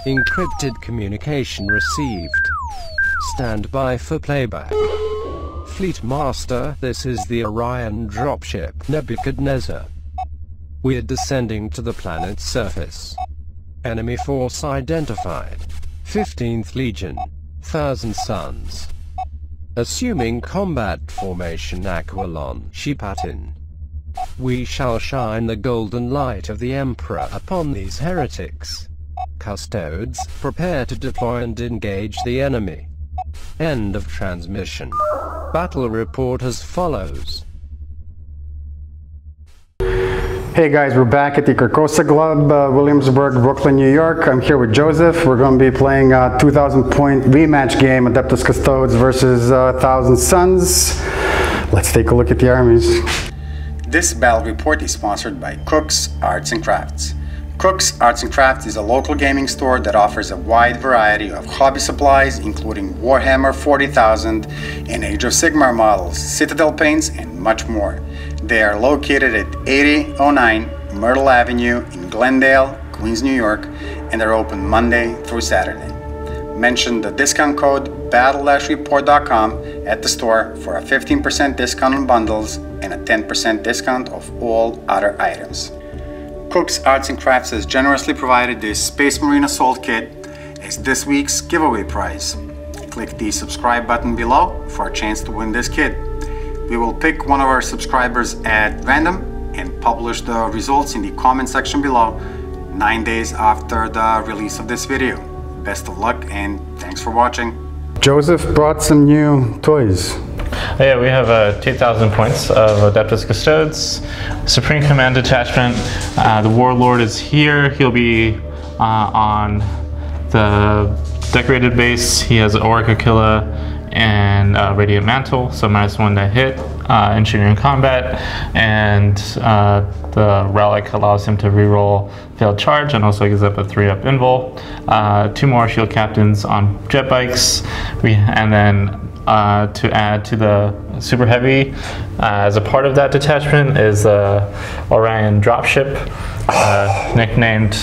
Encrypted communication received. Stand by for playback. Fleet Master, this is the Orion dropship Nebuchadnezzar. We're descending to the planet's surface. Enemy force identified. 15th Legion. Thousand Suns. Assuming combat formation Aquilon Shipatin. We shall shine the golden light of the Emperor upon these heretics. Custodes, prepare to deploy and engage the enemy. End of transmission. Battle report as follows. Hey guys, we're back at the Carcosa Club, Williamsburg, Brooklyn, New York. I'm here with Joseph. We're going to be playing a 2,000 point rematch game, Adeptus Custodes versus Thousand Suns. Let's take a look at the armies. This battle report is sponsored by Cook's Arts and Crafts. Cook's Arts and Crafts is a local gaming store that offers a wide variety of hobby supplies, including Warhammer 40,000 and Age of Sigmar models, Citadel paints, and much more. They are located at 8009 Myrtle Avenue in Glendale, Queens, New York, and are open Monday through Saturday. Mention the discount code battle-report.com at the store for a 15% discount on bundles and a 10% discount of all other items. Cook's Arts and Crafts has generously provided this Space Marine Assault Kit as this week's giveaway prize. Click the subscribe button below for a chance to win this kit. We will pick one of our subscribers at random and publish the results in the comment section below 9 days after the release of this video. Best of luck and thanks for watching. Joseph brought some new toys. Yeah, we have 2,000 points of Adeptus Custodes, Supreme Command Detachment. The Warlord is here. He'll be on the decorated base. He has Auric Aquila and Radiant Mantle, so -1 to hit, engineering combat, and the relic allows him to reroll failed charge and also gives up a 3-up invul. 2 more shield captains on jet bikes, and then to add to the super heavy as a part of that detachment is the Orion dropship, nicknamed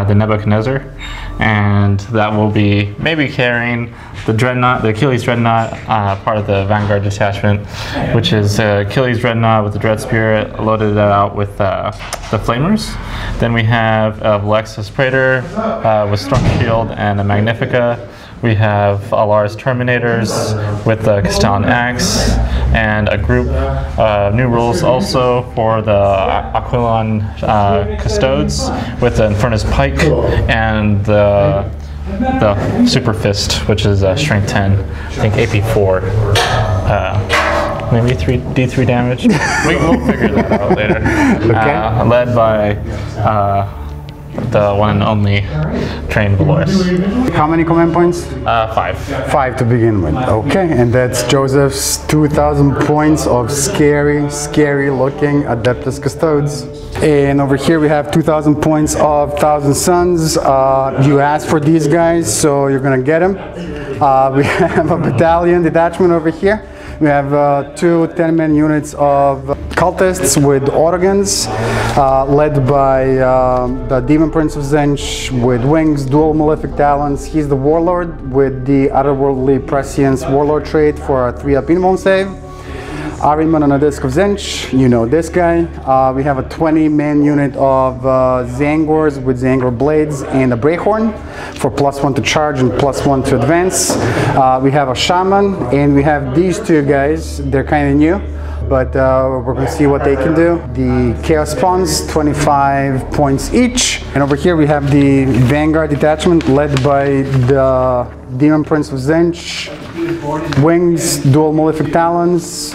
the Nebuchadnezzar, and that will be maybe carrying the Dreadnought, the Achilles Dreadnought, part of the Vanguard detachment, which is Achilles Dreadnought with the Dread Spirit, loaded out with the Flamers. Then we have Lexus Praetor with Storm Shield and a Magnifica. We have Alar's Terminators with the Castellan Axe, and a group of new rules also for the Aquilon Custodes with the Infernus Pike and the Super Fist, which is strength 10, I think AP 4. Maybe D3 damage. We'll figure that out later. Okay. Led by the one and only trained Valoris. How many command points? 5. 5 to begin with. Okay, and that's Joseph's 2,000 points of scary looking Adeptus Custodes. And over here we have 2,000 points of Thousand Suns. You asked for these guys, so you're gonna get them. We have a battalion detachment over here. We have 2 10-man units of cultists with autoguns, led by the Demon Prince of Tzeentch with wings, dual malefic talons. He's the Warlord with the Otherworldly Prescience Warlord trait for a 3-up invuln save. Ahriman on a Disc of Tzeentch, you know this guy. We have a 20-man unit of Zangors with Zangor blades and a Brayhorn for +1 to charge and +1 to advance. We have a Shaman, and we have these 2 guys. They're kind of new, but we're going to see what they can do. The Chaos Spawns, 25 points each. And over here we have the Vanguard detachment led by the Demon Prince of Tzeentch. Wings, dual malefic talons.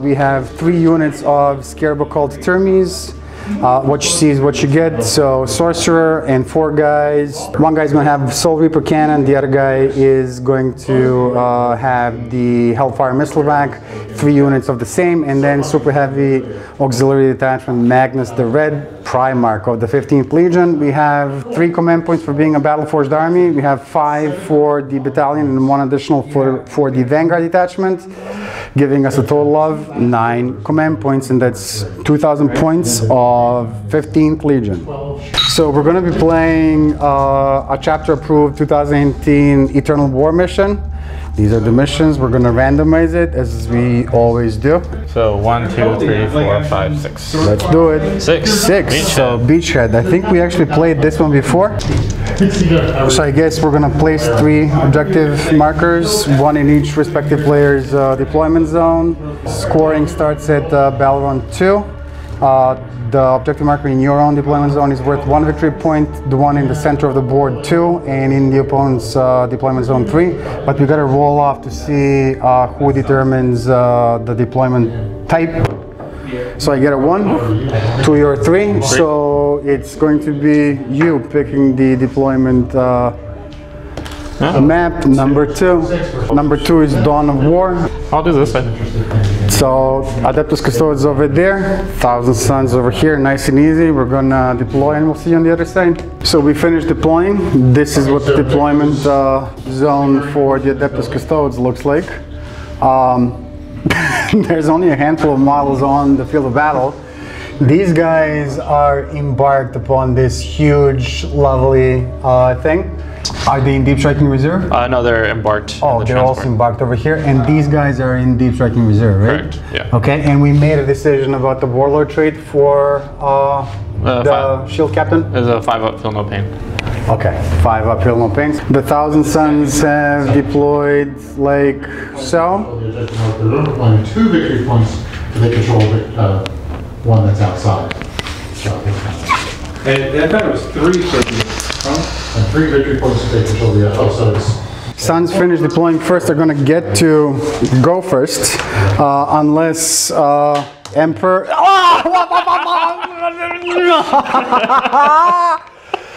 We have 3 units of Scarab Occult Termes. What you see is what you get. So Sorcerer and 4 guys. One guy's going to have Soul Reaper Cannon. The other guy is going to have the Hellfire Missile Rack. 3 units of the same, and then super heavy auxiliary detachment Magnus the Red Primarch of the 15th Legion. We have 3 command points for being a battle-forged army. We have 5 for the battalion and 1 additional for the Vanguard detachment, giving us a total of 9 command points, and that's 2,000 points of 15th Legion. So we're going to be playing a chapter-approved 2018 Eternal War mission. These are the missions. We're going to randomize it as we always do. So 1, 2, 3, 4, 5, 6. Let's do it. 6. 6. So Beachhead. I think we actually played this one before. So I guess we're going to place 3 objective markers, 1 in each respective player's deployment zone. Scoring starts at battle round 2. The objective marker in your own deployment zone is worth 1 victory point, the one in the center of the board 2, and in the opponent's deployment zone 3. But we got to roll off to see who determines the deployment type. So I get a 1, 2 or 3. So it's going to be you picking the deployment map. Number 2. Number 2 is Dawn of War. I'll do this side. So Adeptus Custodes over there, 1,000 Suns over here, nice and easy. We're gonna deploy and we'll see you on the other side. So we finished deploying. This is what the deployment zone for the Adeptus Custodes looks like. There's only a handful of models on the field of battle. These guys are embarked upon this huge, lovely thing. Are they in Deep Striking Reserve? No, they're embarked. Oh, they're also embarked over here, and these guys are in Deep Striking Reserve, right? Correct, yeah. Okay, and we made a decision about the Warlord trait for the Shield Captain? There's a 5-up, feel no pain. Okay, 5 up, feel no pain. The 1,000 Suns have deployed like so. They're only 2 victory points if they control the one that's outside. And I thought it was 3 for And 3 victory points if they control the other. Oh, so it's Suns finish deploying first. They're gonna get to go first, unless Emperor.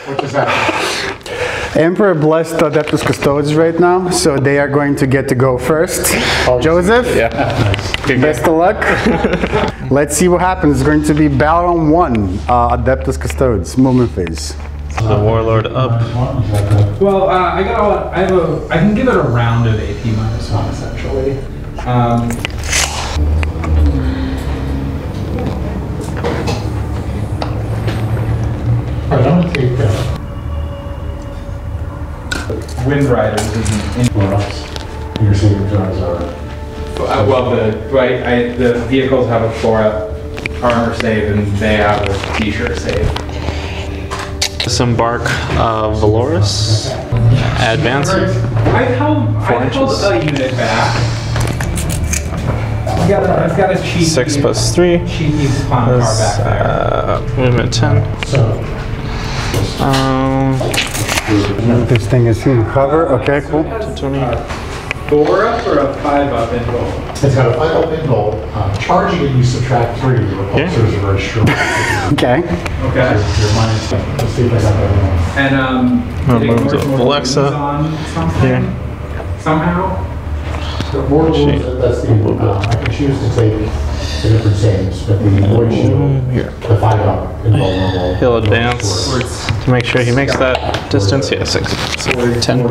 what just happened? Emperor blessed Adeptus Custodes right now, so they are going to get to go first. Joseph, best of luck. Let's see what happens. It's going to be battle on 1, Adeptus Custodes, movement phase. The Warlord up. Well, I can give it a round of AP -1 essentially. I don't take Wind Riders isn't for us. Your saving throws are. well, the vehicles have a 4-up armor save and they have a t-shirt save. Disembark Valoris. Advance. I held a unit back. I've got a cheat. 6 plus 3. Cheeky spawn car back there. Movement 10. This thing is in cover. Okay, cool. 20. 4-up or a 5-up in goal? It's got a 5-up in goal. Charging it, you subtract 3. The repulsors are very strong. Okay. Okay. Your minus. Let's see if I got that wrong. And move to Alexa here. Somehow. The Warlord, that's the, I can choose to take the different saves, but the Void Shield, Here. the 5-up in goal. He'll advance to make sure he makes that distance. Yeah, 6. So 10.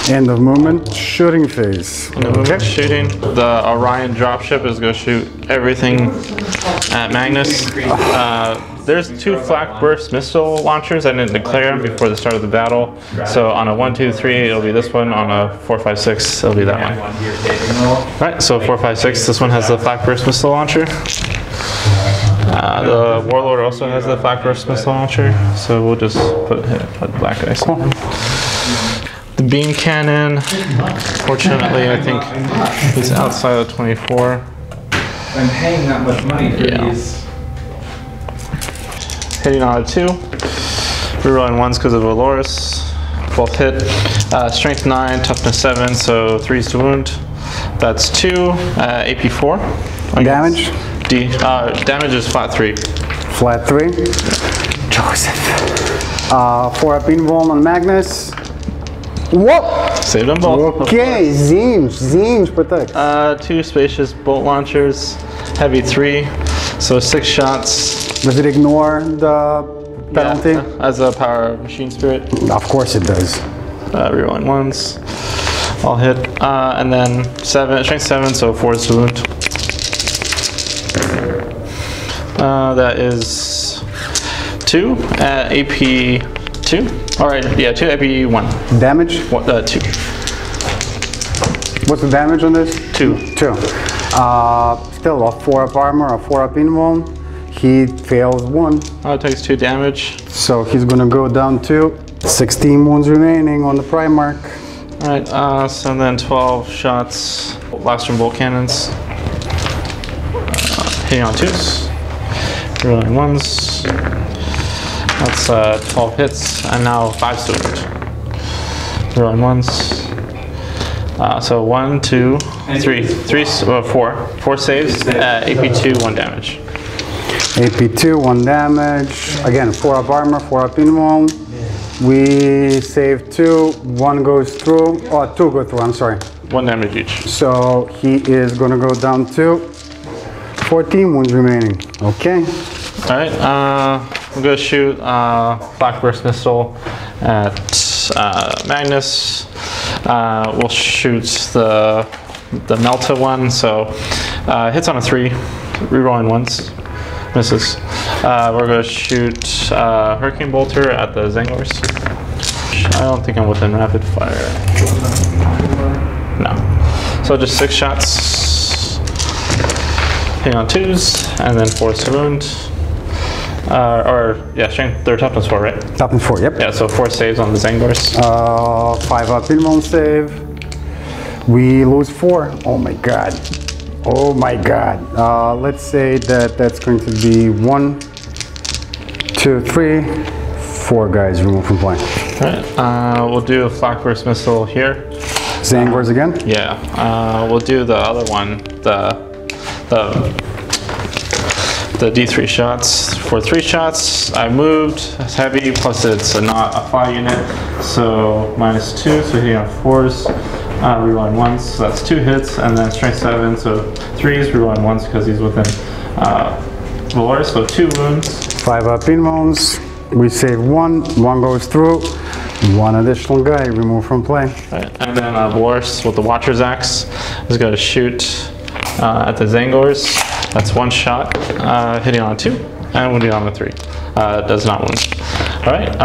End of movement, shooting phase. Okay. Shooting. The Orion dropship is going to shoot everything at Magnus. There's 2 flak burst missile launchers. I didn't declare them before the start of the battle. So on a 1, 2, 3, it'll be this one. On a 4, 5, 6, it'll be that one. Alright, so 4, 5, 6, this one has the flak burst missile launcher. The Warlord also has the flak burst missile launcher. So we'll just put black ice on him. The beam cannon, fortunately, I think it's outside of 24. I'm paying that much money for these. Hitting on a 2. Rerolling 1s because of Valoris. Both hit. Strength 9, toughness 7, so 3s to wound. That's 2. AP 4. Damage? Damage is flat 3. Flat 3. Joseph. 4-up invuln on Magnus. Whoa! Save them both. Okay, Zinj protect. 2 spacious bolt launchers, heavy 3, so 6 shots. Does it ignore the penalty? Yeah, as a power of machine spirit. Of course it does. Rerolling ones. All hit. And then 7, strength 7, so 4 is the wound. That is 2 at AP 2. Alright, yeah, 2 AP 1. Damage? 2. What's the damage on this? 2. 2. Still a 4 up armor, a 4 up invuln. He fails 1. Oh, it takes 2 damage. So he's gonna go down to 16 wounds remaining on the Primarch. Alright, so then 12 shots, last from bolt cannons. Hitting on 2s. Rolling 1s. That's 12 hits, and now 5 to wound. Rolling 1s. So 1, 2, 3, 4. 4 saves, AP2, 1 damage. AP2, 1 damage. Again, 4 up armor, 4 up invuln. We save 2, 1 goes through, 2 go through, I'm sorry. 1 damage each. So he is gonna go down to 14 wounds remaining. Okay. Alright, I'm gonna shoot Flak Burst Missile at Magnus. We'll shoot the Melta one, so hits on a 3, rerolling once. Misses. We're going to shoot Hurricane Bolter at the Zangors. I don't think I'm within rapid fire. No. So just 6 shots. Hitting on 2s, and then 4 to wound. Yeah, strength, they're toughness 4, right? Toughness 4, yep. Yeah, so 4 saves on the Zangors. 5 up invuln save. We lose 4. Oh my god. Oh my god. Let's say that that's going to be 1, 2, 3, 4 guys removed from play. Alright, we'll do a Flak Burst Missile here. Zangors again? Yeah, we'll do the other one, the D3 shots. For 3 shots, I moved. It's heavy, plus it's not a fly unit, so -2, so hitting on 4s. Rewind 1s, so that's 2 hits, and then strength 7, so 3s, rewind 1s because he's within Valor, so 2 wounds. 5 up invulns. We save 1, 1 goes through. 1 additional guy removed from play. Right. And then Valoris with the Watcher's Axe is going to shoot at the Zangors. That's 1 shot, hitting on a 2, and wounding on a 3. Does not wound. Alright,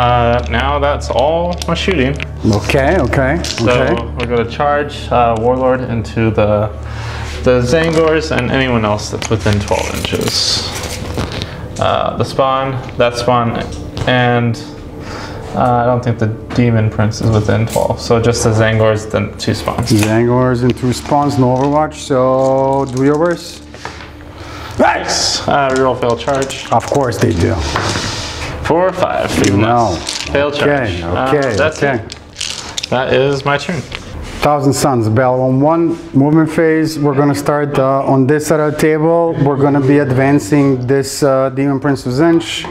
now that's all my shooting. Okay. So we're going to charge Warlord into the Zangors and anyone else that's within 12 inches. The spawn, that spawn, and I don't think the Demon Prince is within 12. So just the Zangors, then 2 spawns. Zangors and 2 spawns, no Overwatch, so do your worst. Nice! Reroll fail charge. Of course they do. 4 or 5. Even No. less. Fail charge. That's okay. it. That is my turn. Thousand Suns, Bell on 1, movement phase. We're gonna start on this side of the table. We're gonna be advancing this Demon Prince of Zinj.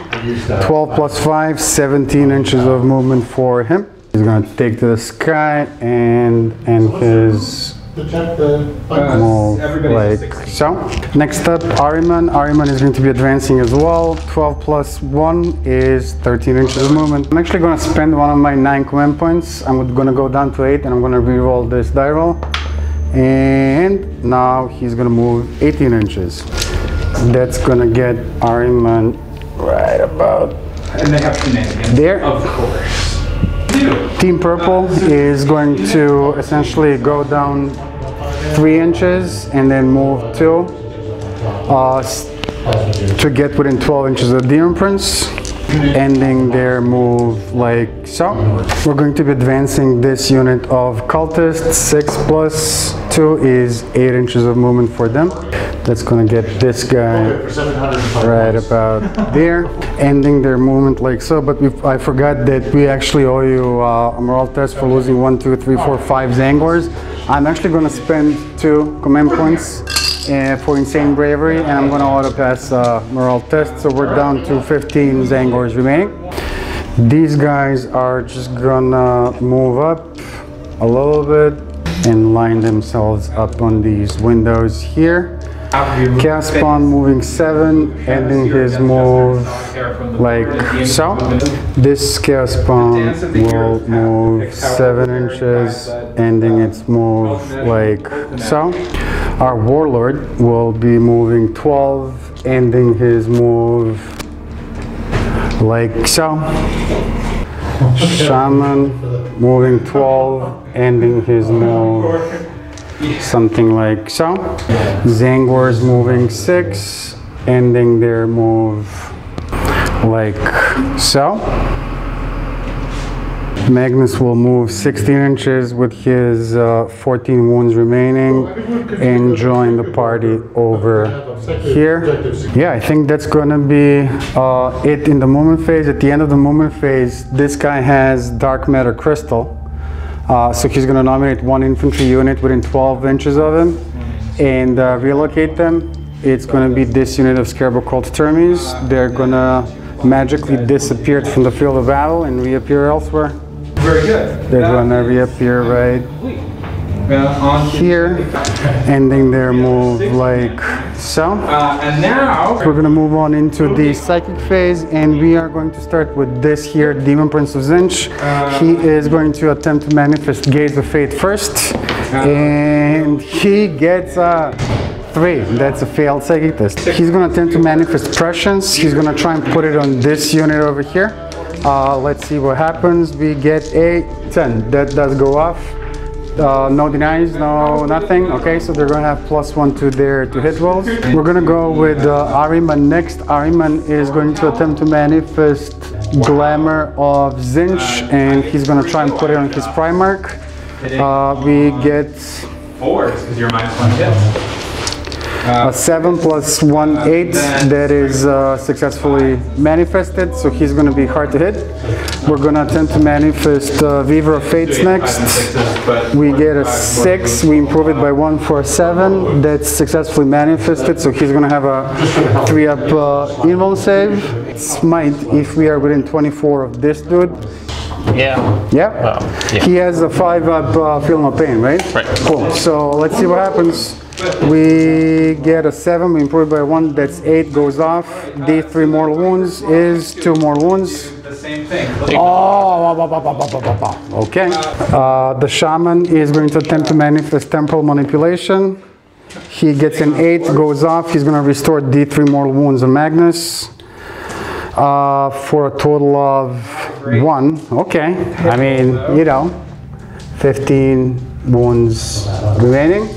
12 plus 5, 17 inches of movement for him. He's gonna take to the sky and his move like so. Next up, Ahriman. Ahriman is going to be advancing as well. 12 plus 1 is 13 inches of movement. I'm actually going to spend one of my 9 command points. I'm going to go down to 8 and I'm going to reroll this die roll. And now he's going to move 18 inches. That's going to get Ahriman right about And they have shenanigans. there. Of course. Team Purple is going to essentially go down 3 inches and then move 2 to get within 12 inches of Demon Prince, ending their move like so. We're going to be advancing this unit of cultists. 6 plus 2 is 8 inches of movement for them. That's going to get this guy right about there, ending their movement like so. But I forgot that we actually owe you a morale test for losing 1, 2, 3, 4, 5 Zangors. I'm actually going to spend 2 command points for Insane Bravery, and I'm going to auto pass morale test. So we're down to 15 Zangors remaining. These guys are just gonna move up a little bit and line themselves up on these windows here. Chaos Spawn moving 7, ending his move like so. This Chaos Spawn will move 7 inches, ending its move like so. Our Warlord will be moving 12, ending his move like so. Shaman moving 12, ending his move something like so. Zangors moving 6, ending their move like so. Magnus will move 16 inches with his 14 wounds remaining and join the party over here. Yeah, I think that's gonna be it in the movement phase. At the end of the movement phase, this guy has Dark Matter Crystal. So he's gonna nominate 1 infantry unit within 12 inches of him and relocate them. It's gonna be this unit of Scarab called Termes. They're gonna magically disappear from the field of battle and reappear elsewhere. Very good. They're gonna reappear right here, ending their move like so. And now We're gonna move on into the psychic phase, and we are going to start with this here, Demon Prince of Zinch. He is going to attempt to manifest Gaze of Fate first, and he gets a 3. That's a failed psychic test. He's gonna attempt to manifest Prescience. He's gonna try and put it on this unit over here. Let's see what happens. We get a 10. That does go off. No denies, no nothing. Okay, so they're gonna have +1 to their hit rolls. We're gonna go with Ahriman next. Ahriman is going to attempt to manifest Glamour of Zinch, and he's gonna try and put it on his Primarch. We get 4 because you're -1 hit. a 7 + 1, 8. That is successfully manifested, so he's going to be hard to hit. We're going to attempt to manifest Weaver of Fates next. We get a 6. We improve it by 1 for a 7. That's successfully manifested, so he's going to have a 3-up invuln save. Smite if we are within 24 of this dude. Yeah. Yeah? Well, yeah. He has a 5-up Feel No Pain, right? Right. Cool. So let's see what happens. We get a 7, we improve by 1, that's 8, goes off. D3 mortal wounds is 2 more wounds. The same thing. Oh, okay. The Shaman is going to attempt to manifest Temporal Manipulation. He gets an 8, goes off. He's going to restore D3 mortal wounds on Magnus for a total of 1. Okay. I mean, you know, 15 wounds remaining.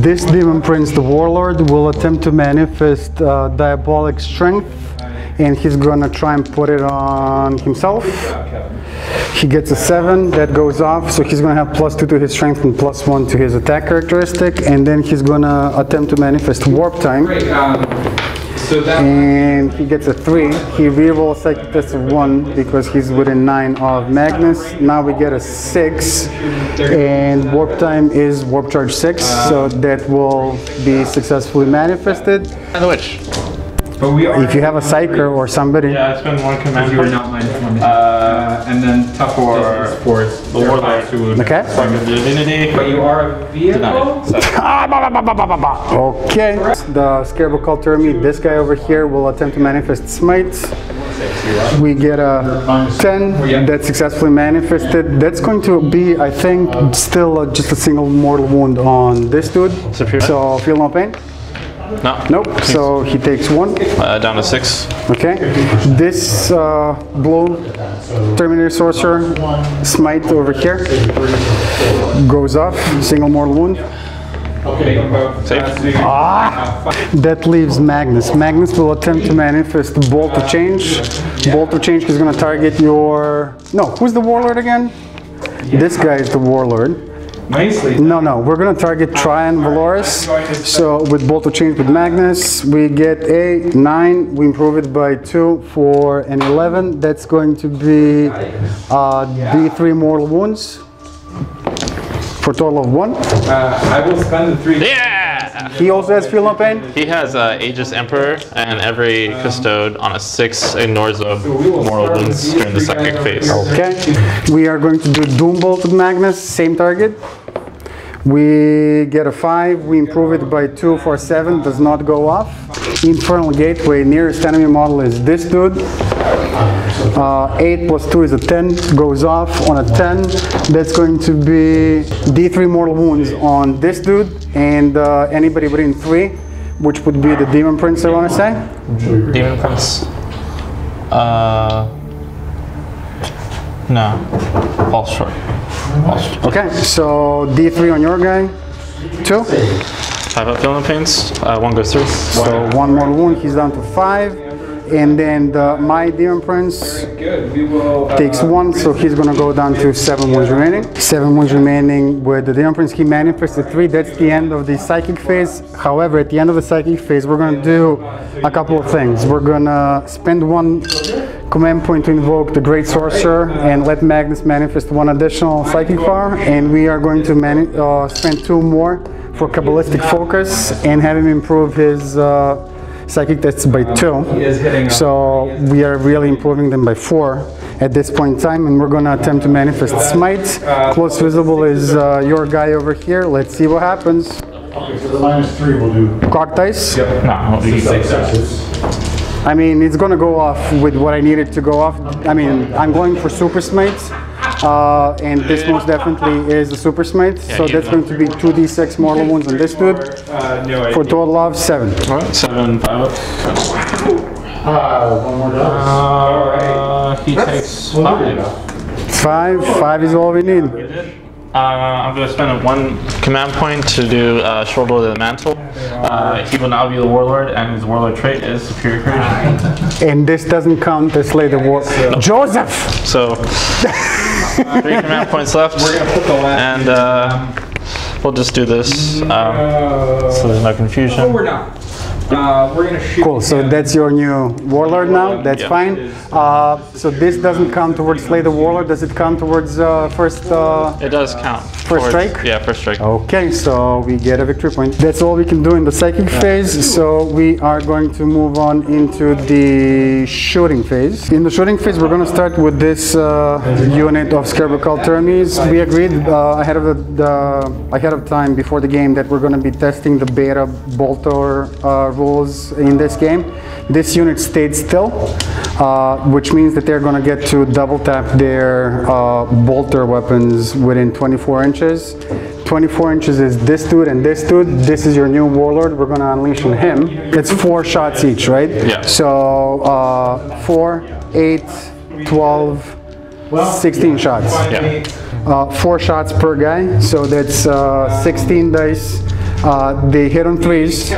This Demon Prince, the Warlord, will attempt to manifest Diabolic Strength, and he's gonna try and put it on himself. He gets a 7, that goes off, so he's gonna have +2 to his strength and +1 to his attack characteristic, and then he's gonna attempt to manifest Warp Time. Great. So that And he gets a 3. He rerolls a psychic test of 1 because he's within 9 of Magnus. Now we get a 6, and Warp Time is Warp Charge 6, so that will be successfully manifested. And the witch. but we are If you have a Psyker or somebody, Yeah, I spend 1 command you are point. not -1. And then tough for The Warlord. to wound. okay? Target divinity. But you are a vehicle. Denied. So, Okay, the Scarab Occult Termi, this guy over here will attempt to manifest Smite. We get a 10, that's successfully manifested. That's going to be, I think, still just a single mortal wound on this dude. Superior. So, feel no pain? no. Nope, so he takes 1. Down to 6. Okay, this blue Terminator Sorcerer, Smite over here, goes off, single mortal wound. That leaves Magnus. Magnus will attempt to manifest Bolt of Change. Bolt of Change is going to target your... No, who's the Warlord again? This guy is the Warlord. Nicely. No, we're going to target Tryon Valoris. So with Bolt of Change with Magnus, we get a 9. We improve it by 2 for an 11. That's going to be D3 mortal wounds for a total of 1. I will spend the 3. Yeah! He also has Feel No Pain? He has Aegis Emperor, and every Custode on a 6 ignores the mortal wounds during the psychic phase. Okay. We are going to do Doom Bolt with Magnus, same target. We get a 5, we improve it by 2 for 7, does not go off. Infernal Gateway, nearest enemy model is this dude. 8 plus 2 is a 10, goes off on a 10. That's going to be D3 mortal wounds on this dude and anybody within 3, which would be the Demon Prince, I want to say. Demon Prince. No. False short. Okay, so D3 on your guy. 2. 5 up Feel No Pains. 1 goes through. So 1 mortal wound, he's down to 5. And then my Demon Prince takes 1, so he's gonna go down to 7 wounds remaining. 7 wounds remaining with the Demon Prince. He manifested 3. That's the end of the psychic phase. However, at the end of the psychic phase, we're gonna do a couple of things. We're gonna spend 1 command point to invoke the Great Sorcerer and let Magnus manifest 1 additional psychic power. And we are going to spend 2 more for Kabbalistic Focus and have him improve his psychic tests by 2. So we are really improving them by 4 at this point in time, and we're going to attempt to manifest Smite. Close visible is your guy over here. Let's see what happens. Okay, so the -3 will do. Cock dice. No, you say I mean, it's going to go off with what I needed to go off. I mean, I'm going for Super Smite. And this most definitely is a Super Smite, so that's going to be 2d6 mortal wounds on this dude for a total of 7. Alright, 7, 5 up. One more dice. He takes 5. 5 is all we need. I'm going to spend 1 command point to do Shoulder of the Mantle. He will now be the Warlord, and his Warlord trait is Superior Courage. And this doesn't count as Slay the War. Joseph! So, 3 command points left, and we'll just do this so there's no confusion. Oh, we're not. We're gonna shoot. Cool, so that's your new Warlord now, that's Yeah. fine. So this doesn't count towards Slay the Warlord, does it count towards first It does count. First strike? Yeah, first strike. Okay, so we get a victory point. That's all we can do in the psychic phase, so we are going to move on into the shooting phase. In the shooting phase, we're going to start with this unit of Scarecrow Termies. We agreed ahead of time before the game that we're going to be testing the beta bolter rules in this game. This unit stayed still, which means that they're going to get to double tap their bolter weapons within 24 inches. 24 inches is this dude and this dude. This is your new Warlord. We're going to unleash on him. It's 4 shots each, right? Yeah. So 4, 8, 12, 16 shots. Yeah. 4 shots per guy, so that's 16 dice. They hit on 3s.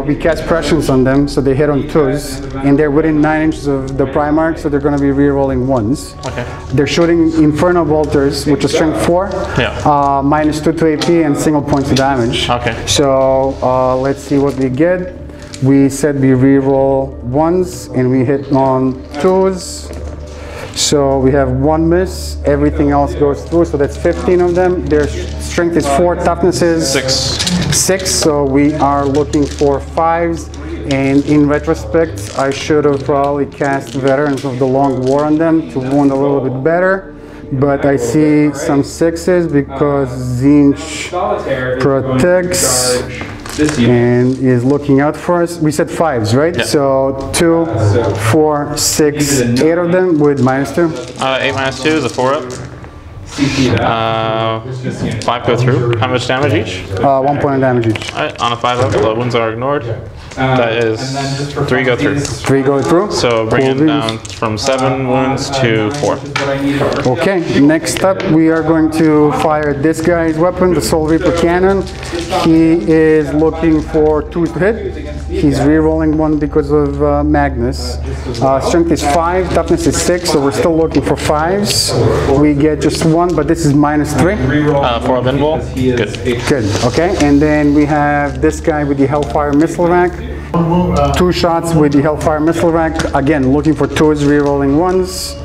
We cast prescience on them, so they hit on 2s, and they're within 9 inches of the Primarch, so they're going to be re-rolling 1s. Okay. They're shooting Inferno Bolters, which is strength 4, Yeah. -2 to AP, and single points of damage. Okay. So let's see what we get. We said we re-roll 1s, and we hit on 2s. So we have 1 miss, everything else goes through, so that's 15 of them. Their strength is 4, toughness is 6, so we are looking for 5s. And in retrospect, I should have probably cast Veterans of the Long War on them to wound a little bit better. But I see some 6s because Zinch protects and is looking out for us. We said 5s, right? Yeah. So 2, 4, 6, 8 of them with -2. 8 -2 is a 4 up. 5 go through. How much damage each? 1 point of damage each. Alright, on a 5 up, the wounds are ignored. That is 3 go through. 3 go through. So bring it down from 7 wounds to 4. Okay, next up we are going to fire this guy's weapon, the Soul Reaper Cannon. He is looking for 2s to hit. He's re-rolling 1 because of Magnus. Strength is 5, toughness is 6, so we're still looking for 5s. We get just 1, but this is -3. 4 up invul. Good. Good, okay. And then we have this guy with the Hellfire Missile Rack. 2 shots with the Hellfire Missile Rack. Again, looking for 2s, re-rolling 1s.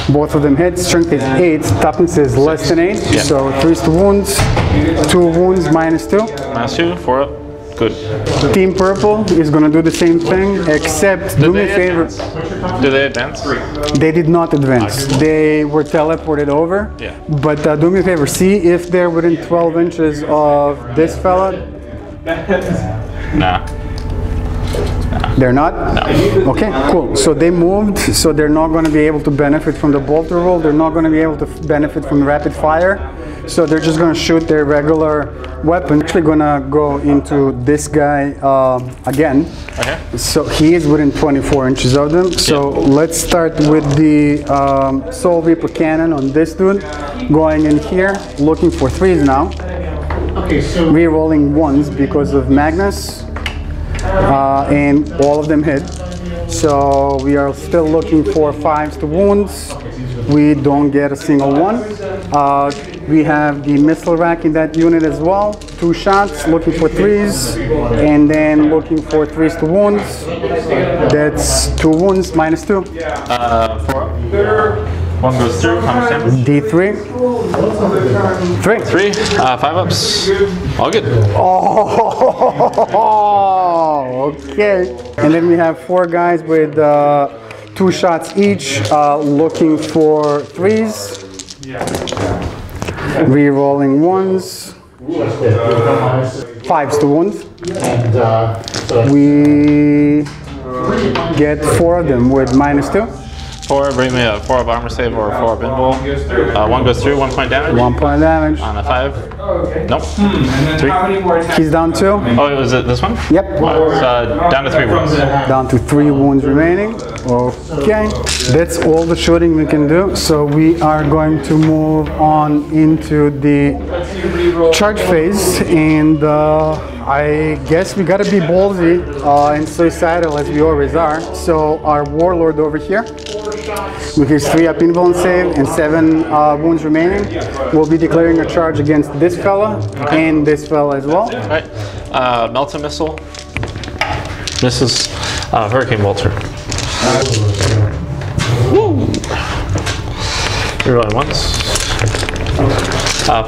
Both of them hit. Strength is 8, toughness is less than 8, Yeah. so 3s to wounds. 2 wounds, -2. -2, 4 up. Good. Team Purple is gonna do the same thing, except do me a favor. Do they advance? They did not advance. They were teleported over. Yeah. But do me a favor, see if they're within 12 inches of this fella. Nah. They're not? No. Okay, cool. So they moved, so they're not going to be able to benefit from the bolter roll. They're not going to be able to benefit from the rapid fire. So they're just going to shoot their regular weapon. Actually going to go into this guy again. Okay. So he is within 24 inches of them. So let's start with the Soul Reaper cannon on this dude. Going in here, looking for 3s now. Okay, so Re-rolling 1s because of Magnus. And all of them hit. So we are still looking for 5s to wounds. We don't get a single one. We have the missile rack in that unit as well. 2 shots, looking for 3s, and then looking for 3s to wounds. That's 2 wounds, -2. 4. 1 goes through. How much damage? D3. 3. 3. 5 ups. All good. Oh, okay. And then we have 4 guys with 2 shots each, looking for 3s. Re-rolling 1s. 5s to wounds. and We get 4 of them with -2. 4, bring me a 4 of armor save or 4 of invul. 1 goes through, 1 point damage. 1 point damage. On a 5. Nope. 3. He's down 2. Oh, was it this one? Yep. Down to 3 wounds. Down to 3 wounds remaining. Okay. That's all the shooting we can do. So we are going to move on into the charge phase. And I guess we gotta be ballsy and suicidal as we always are. So our warlord over here, with his 3 up invuln save and 7 wounds remaining, will be declaring a charge against this fella and this fella as well. Alright. Melta missile. This is Hurricane Bolter. Woo! Rerolling once.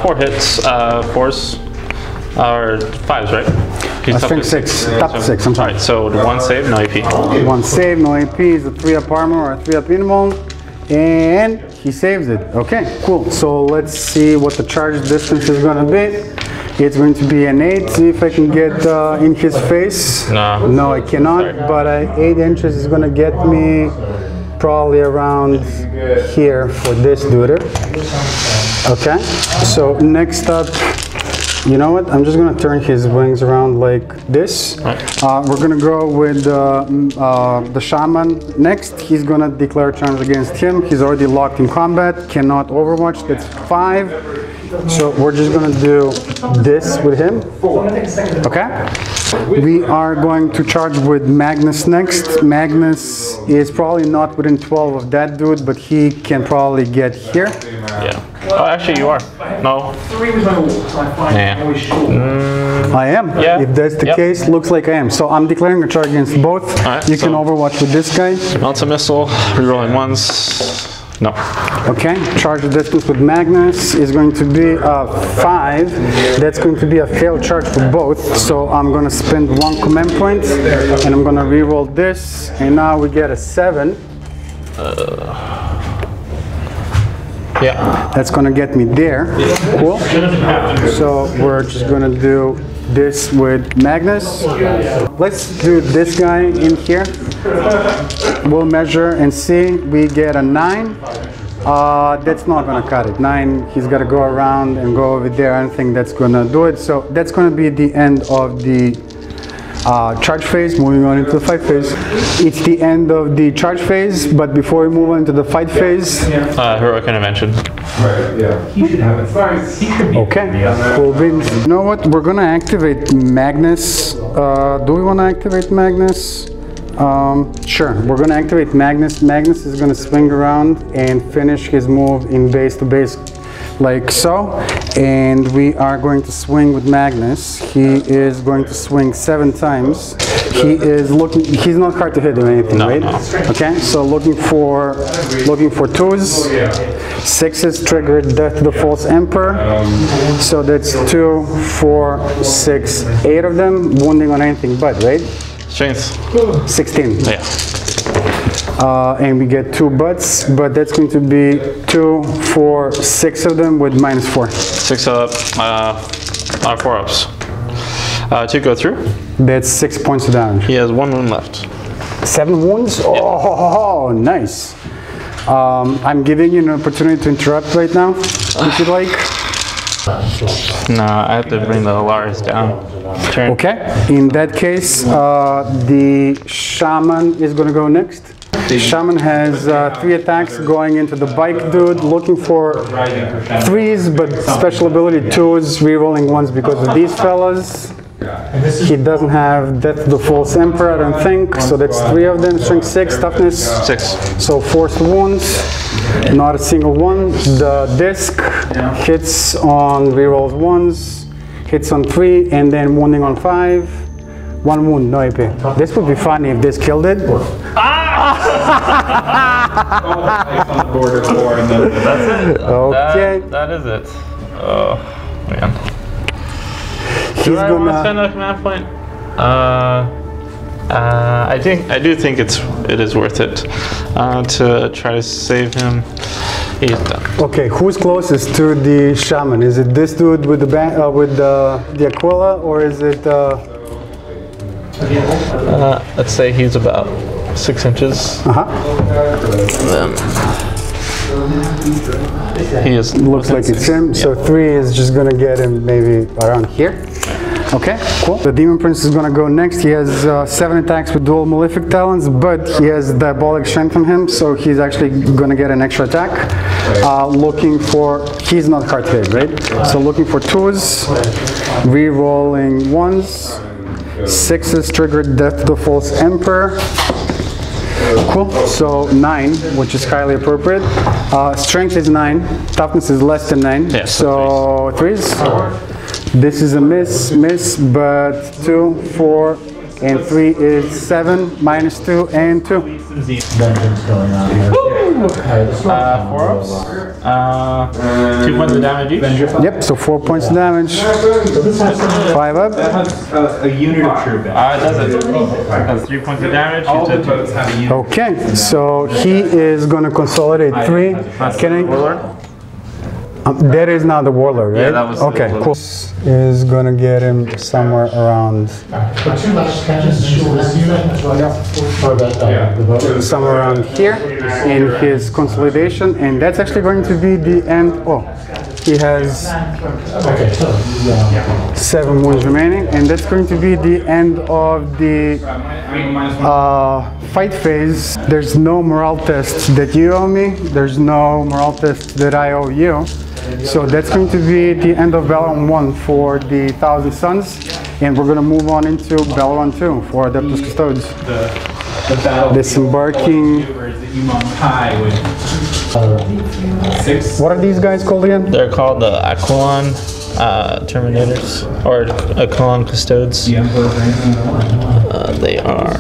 4 hits. 4s. Or 5s, right? I think 6. Top 6, I'm sorry. Alright, so 1 save, no AP. 1 save, no AP, is a 3 up armor or a 3 up invuln. And he saves it. Okay, cool. So let's see what the charge distance is going to be. It's going to be an 8. See if I can get in his face. No. No, I cannot. Sorry. But 8 inches is going to get me probably around here for this dude. Okay. So next up, you know what? I'm just going to turn his wings around like this. We're going to go with the shaman next. He's going to declare a charge against him. He's already locked in combat. Cannot overwatch. That's 5. So we're just going to do this with him. Okay? We are going to charge with Magnus next. Magnus is probably not within 12 of that dude, but he can probably get here. Yeah. Oh, actually, you are. No. Yeah. I am. Yeah. If that's the case, looks like I am. So I'm declaring a charge against both. Alright, You can so- overwatch with this guy. Melta missile. Rerolling once. No. Okay. Charge distance with Magnus is going to be 5. That's going to be a failed charge for both. So I'm going to spend 1 command point, and I'm going to reroll this. And now we get a 7. Yeah. That's going to get me there. Cool. So we're just going to do this with Magnus. Let's do this guy in here. We'll measure and see. We get a 9. That's not going to cut it. 9, he's got to go around and go over there. I don't think that's going to do it. So that's going to be the end of the charge phase. Moving on into the fight phase. It's the end of the charge phase, but before we move on to the fight phase, Heroic intervention. He should have it. He should be. okay, cool beans. You know what? We're gonna activate Magnus. Do we want to activate Magnus? Sure. We're gonna activate Magnus. Magnus is gonna swing around and finish his move in base to base, like so. And we are going to swing with Magnus. He is going to swing 7 times. He is looking, he's not hard to hit or anything, No, right? no. Okay, so looking for 2s. 6s triggered Death to the False Emperor. So that's 2, 4, 6, 8 of them, wounding on anything but, right? Strength. 16. Yeah. And we get 2 butts, but that's going to be 2, 4, 6 of them with -4. 6 up, 4 ups. 2 go through. That's 6 points of damage. He has 1 wound left. 7 wounds? Oh, nice. I'm giving you an opportunity to interrupt right now, if you'd like. No, I have to bring the Alaris down. Turn. Okay, in that case, the Shaman is going to go next. Shaman has 3 attacks going into the bike dude, looking for 3s, but special ability 2s, rerolling 1s because of these fellas. He doesn't have Death to the False Emperor, I don't think, so that's 3 of them. Strength 6, toughness 6. So forced wounds, not a single one. The disc hits on rerolls 1s, hits on 3, and then wounding on 5. 1 wound, no AP. This would be funny if this killed it. On the border for, and then That's it. Okay. That is it. Oh, man. He's Do I want to gonna. spend a command point? I do think it is worth it to try to save him. He's done. Okay, who's closest to the Shaman? Is it this dude with the Aquila, or is it? Let's say he's about 6 inches. Then he is. Looks like it's him. So 3 is just gonna get him maybe around here. Okay, cool. The Demon Prince is gonna go next. He has 7 attacks with dual Malefic Talons, but he has Diabolic Strength on him, so he's actually gonna get an extra attack. Looking for, he's not hard hit, right? So looking for 2s, re-rolling 1s, 6s triggered Death to the False Emperor. Cool, so 9, which is highly appropriate. Strength is 9, toughness is less than 9, Yeah, so 3s. This is a miss, but 2, 4, and 3 is 7, -2, and 2. Vengeance going on here. 4 ups. 2 points of damage each. Yep, so 4 points of damage, 5 up. that has a unit of troop. It doesn't. That's 3 points of damage. All the You did boats have a unit. Okay, so he is going to consolidate 3. Can I? Warlord? That is now the Warlord, right? Yeah, that was the okay, Warlord. cool. Is going to get him somewhere around, The 2 last cannons shoot this unit as well. Or that, the boat. somewhere around here in his consolidation, and that's actually going to be the end. Oh, he has Okay, so, 7 wounds remaining, and that's going to be the end of the fight phase. There's no morale test that you owe me. There's no morale test that I owe you. So that's going to be the end of Belleron 1 for the Thousand Suns, and we're going to move on into Belleron 2 for Adeptus Custodes. The battle Disembarking. maneuvers that you mount high with 6. What are these guys called again? They're called the Aquilon Terminators, or Aquilon Custodes. The Emperor or anything? They are.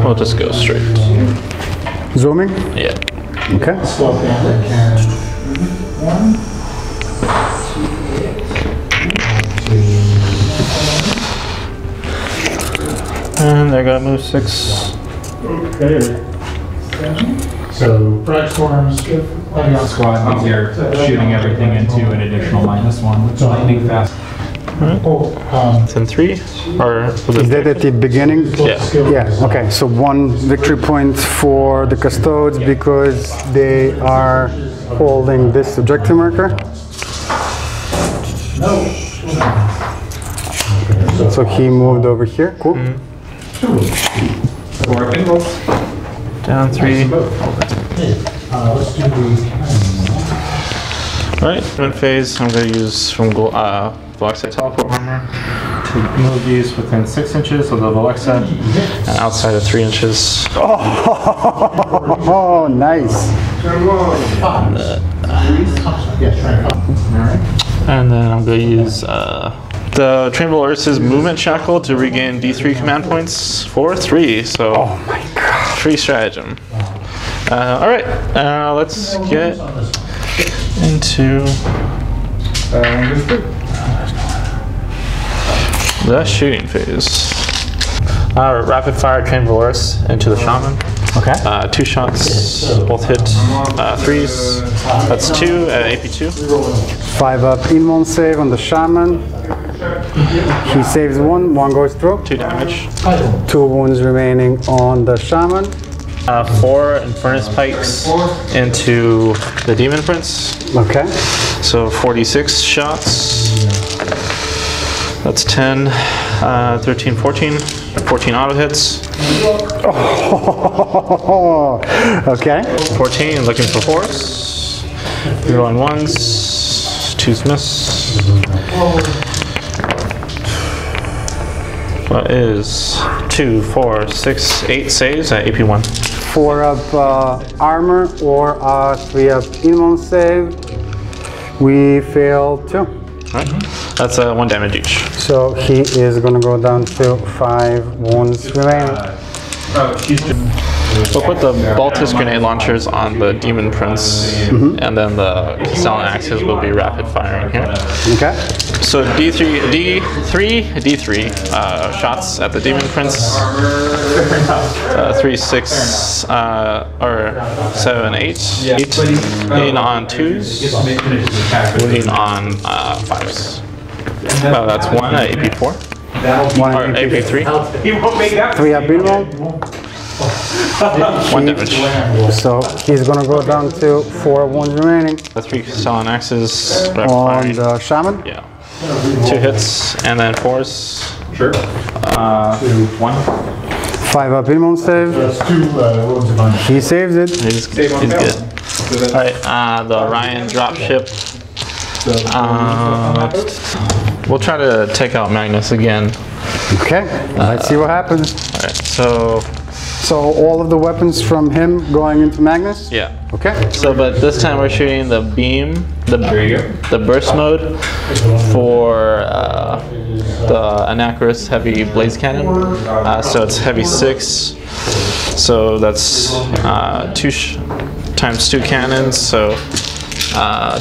We'll just go straight. Zooming? Yeah. Okay. And they're gonna move 6. So, frag storms, Squad means you're shooting everything into an additional -1. Lightning fast. It's in 3, or was Is it? that at the beginning? Yeah. Yeah, okay, so 1 victory point for the Custodes because they are holding this objective marker. So he moved over here, cool. 4 pingles. Down 3. let's do the Alright, movement phase, I'm going to use from Alexa teleport armor to move these within 6 inches of the Alexa and outside of 3 inches. Oh, nice. And then I'm going to use the Train Valoris's movement shackle to regain D3 command points for 3. So, Oh my god. 3 stratagem. Alright, let's get into the shooting phase. Rapid fire Train Valoris into the Shaman. Okay. 2 shots, both hit 3s. That's 2 at AP2. 5 up in-one save on the Shaman. He saves 1, 1 goes through. 2 damage. 2 wounds remaining on the Shaman. 4 Infernus Pikes into the Demon Prince. Okay. So 46 shots. That's 10, 13, 14. 14 auto hits. Okay. 14, looking for 4s. Rolling 1s. 2s miss. What is 2, 4, 6, 8 saves at AP1. 4 up armor or 3 up in-one save. We fail 2. Right. That's 1 damage each. So he is going to go down to 5 wounds remaining. We'll put the Baltus grenade launchers on the Demon Prince, and then the Castellan axes will be rapid firing here. Okay. So D3 shots at the Demon Prince. 3, 6, or 7, 8. 8 hitting on 2s, hitting on 5s. Oh, that's 1 at AP4. 1 Or AP3. 3 up in-one. 1 damage. So he's going to go down to 4 wounds remaining. The 3 Castellan axes rapid On firing. the Shaman. Yeah. 2 hits and then 4s. Sure. 1. 5 up in-one save. That's 2 wounds of mine. He saves it. He's good. Alright, the Orion dropship. We'll try to take out Magnus again. Okay. Let's see what happens. Alright, So all of the weapons from him going into Magnus? yeah. Okay. So, but this time we're shooting the beam, the burst mode for the Anachorus heavy blaze cannon. So it's heavy 6. So that's 2 times 2 cannons. So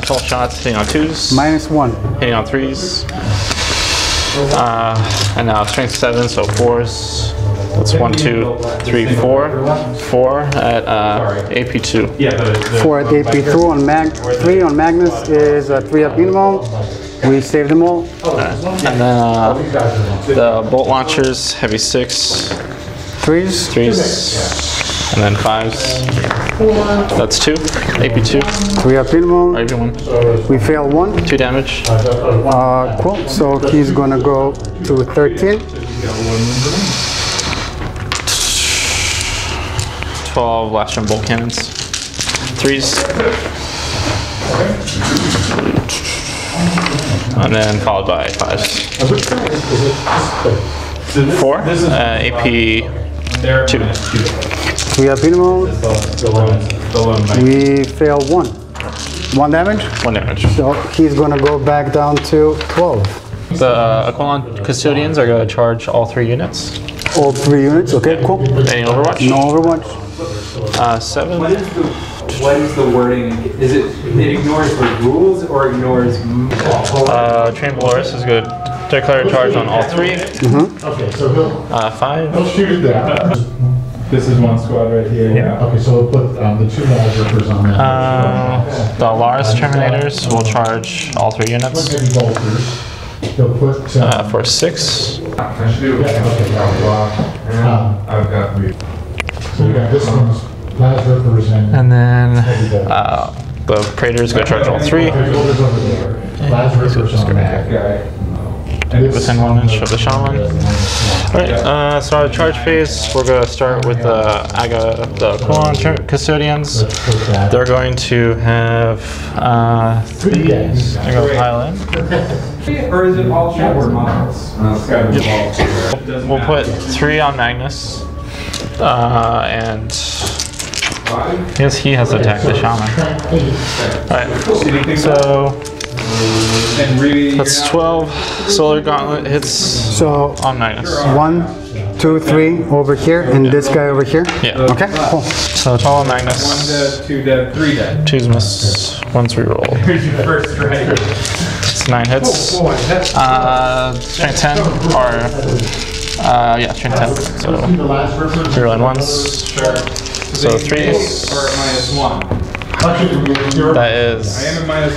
12 shots hitting on 2s, -1. hitting on 3s. And now strength 7, so 4s. That's 1, 2, 3, 4. 4 at AP2. 4 at AP3 on 3 on Magnus is 3 up in-one. We save them all. And then the bolt launchers, heavy 6, 3s. 3s, and then 5s. That's 2, AP2, 3 up in-one. or AP1. We fail 1. 2 damage. Cool. So he's gonna go to 13. 12 Lastrum bolt cannons. 3s. And then followed by 5s. 4, AP2. 3 up in-one. We fail 1. 1 damage. 1 damage. So he's gonna go back down to 12. The Aquilon Custodians are going to charge all 3 units. All 3 units. Okay, cool. Any Overwatch? No Overwatch. 7. What is the wording? Is it ignores the rules or ignores? Train Valoris is going to declare a charge on all 3. Okay, so he'll 5. shoot it there. This is one squad right here. Yeah. Okay, so we'll put the 2 Lars rippers on that. The Lars Terminators will charge all 3 units Maybe bolters. He'll put for 6. So we got this one's Lars rippers And then the Praetors go charge all 3. There's bolters over there. Lars rippers on that. Okay. within 1 inch of the shaman. Alright, so our charge phase, we're going to start with the Custodians. They're going to have 3. They're going to pile in. Or is it all shepherd models? We'll put 3 on Magnus. And yes, he has attacked the shaman. Alright, so that's 12 solar gauntlet hits So on Magnus. 1, 2, 3 over here, and this guy over here? Yeah. Okay, cool. So 12 on Magnus. 1 dead, 2 dead, 3 dead. 2's miss, 1's reroll. Here's your first strike. It's 9 hits. Strength 10, or yeah, strength 10. So rerolling 1s. So 3s. Or -1. That is I am at